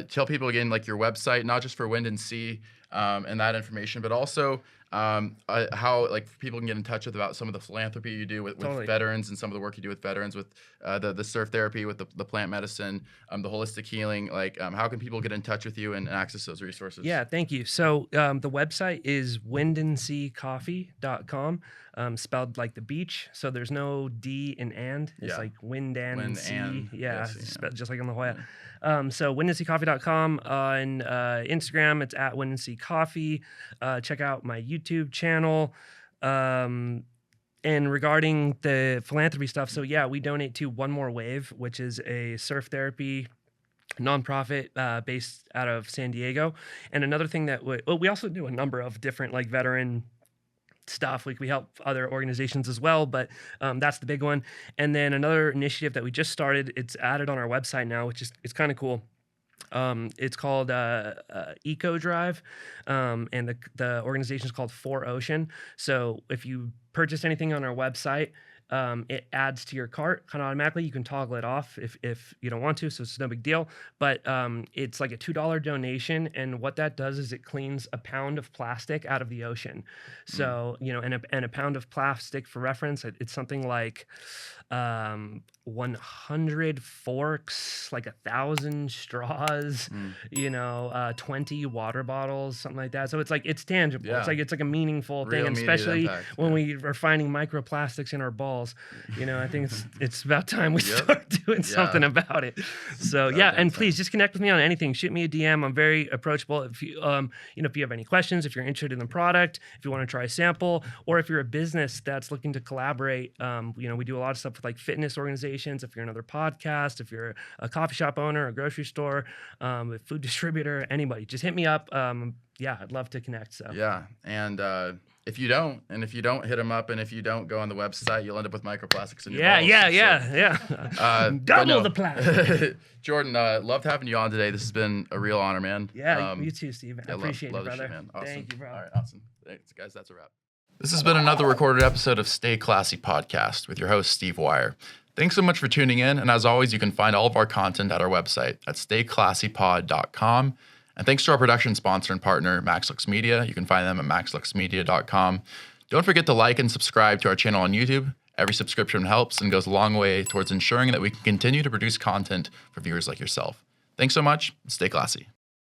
tell people again, like, your website, not just for WindanSea and that information, but also how, like, people can get in touch with about some of the philanthropy you do with veterans, and some of the work you do with veterans, with the surf therapy, with the plant medicine, the holistic healing. Like, how can people get in touch with you and access those resources? Yeah, thank you. So the website is WindanSeaCoffee.com, spelled like the beach. So there's no D in and. It's like WindanSea. Just like on the Hoya. So WindanSeaCoffee.com. On Instagram, it's at WindanSea Coffee. Check out my YouTube channel. And regarding the philanthropy stuff, so we donate to One More Wave, which is a surf therapy nonprofit based out of San Diego. And another thing that we also do a number of different like veteran stuff. Like we help other organizations as well, but that's the big one. And then another initiative that we just started, it's added on our website now, which is it's kind of cool. It's called Eco Drive, and the organization is called 4Ocean. So if you purchase anything on our website, it adds to your cart kind of automatically. You can toggle it off if you don't want to, so it's no big deal. But it's like a $2 donation, and what that does is it cleans a pound of plastic out of the ocean. So and a pound of plastic, for reference, it's something like 100 forks, like 1,000 straws, 20 water bottles, something like that. So it's like it's tangible. Yeah. It's like a meaningful thing, and especially when we are finding microplastics in our balls. I think it's about time we start doing something about it. So and please just connect with me on anything. Shoot me a DM. I'm very approachable. If you if you have any questions, if you're interested in the product, if you want to try a sample, or if you're a business that's looking to collaborate, we do a lot of stuff with like fitness organizations organizations, if you're another podcast, if you're a coffee shop owner, a grocery store, a food distributor, anybody, just hit me up. Yeah, I'd love to connect. So Yeah, and if you don't hit them up, and if you don't go on the website, you'll end up with microplastics in your balls. Double the plastic. Jordan, loved having you on today. This has been a real honor, man. Yeah, you too, Steve. I yeah, appreciate love it, the brother. shit, man. Awesome. Thank you, bro. All right, awesome. Thanks, guys. That's a wrap. This has been another recorded episode of Stay Classy Podcast with your host, Steve Wire. Thanks so much for tuning in, and as always, you can find all of our content at our website at stayclassypod.com. And thanks to our production sponsor and partner, MaxLux Media. You can find them at maxluxmedia.com. Don't forget to like and subscribe to our channel on YouTube. Every subscription helps and goes a long way towards ensuring that we can continue to produce content for viewers like yourself. Thanks so much. Stay classy.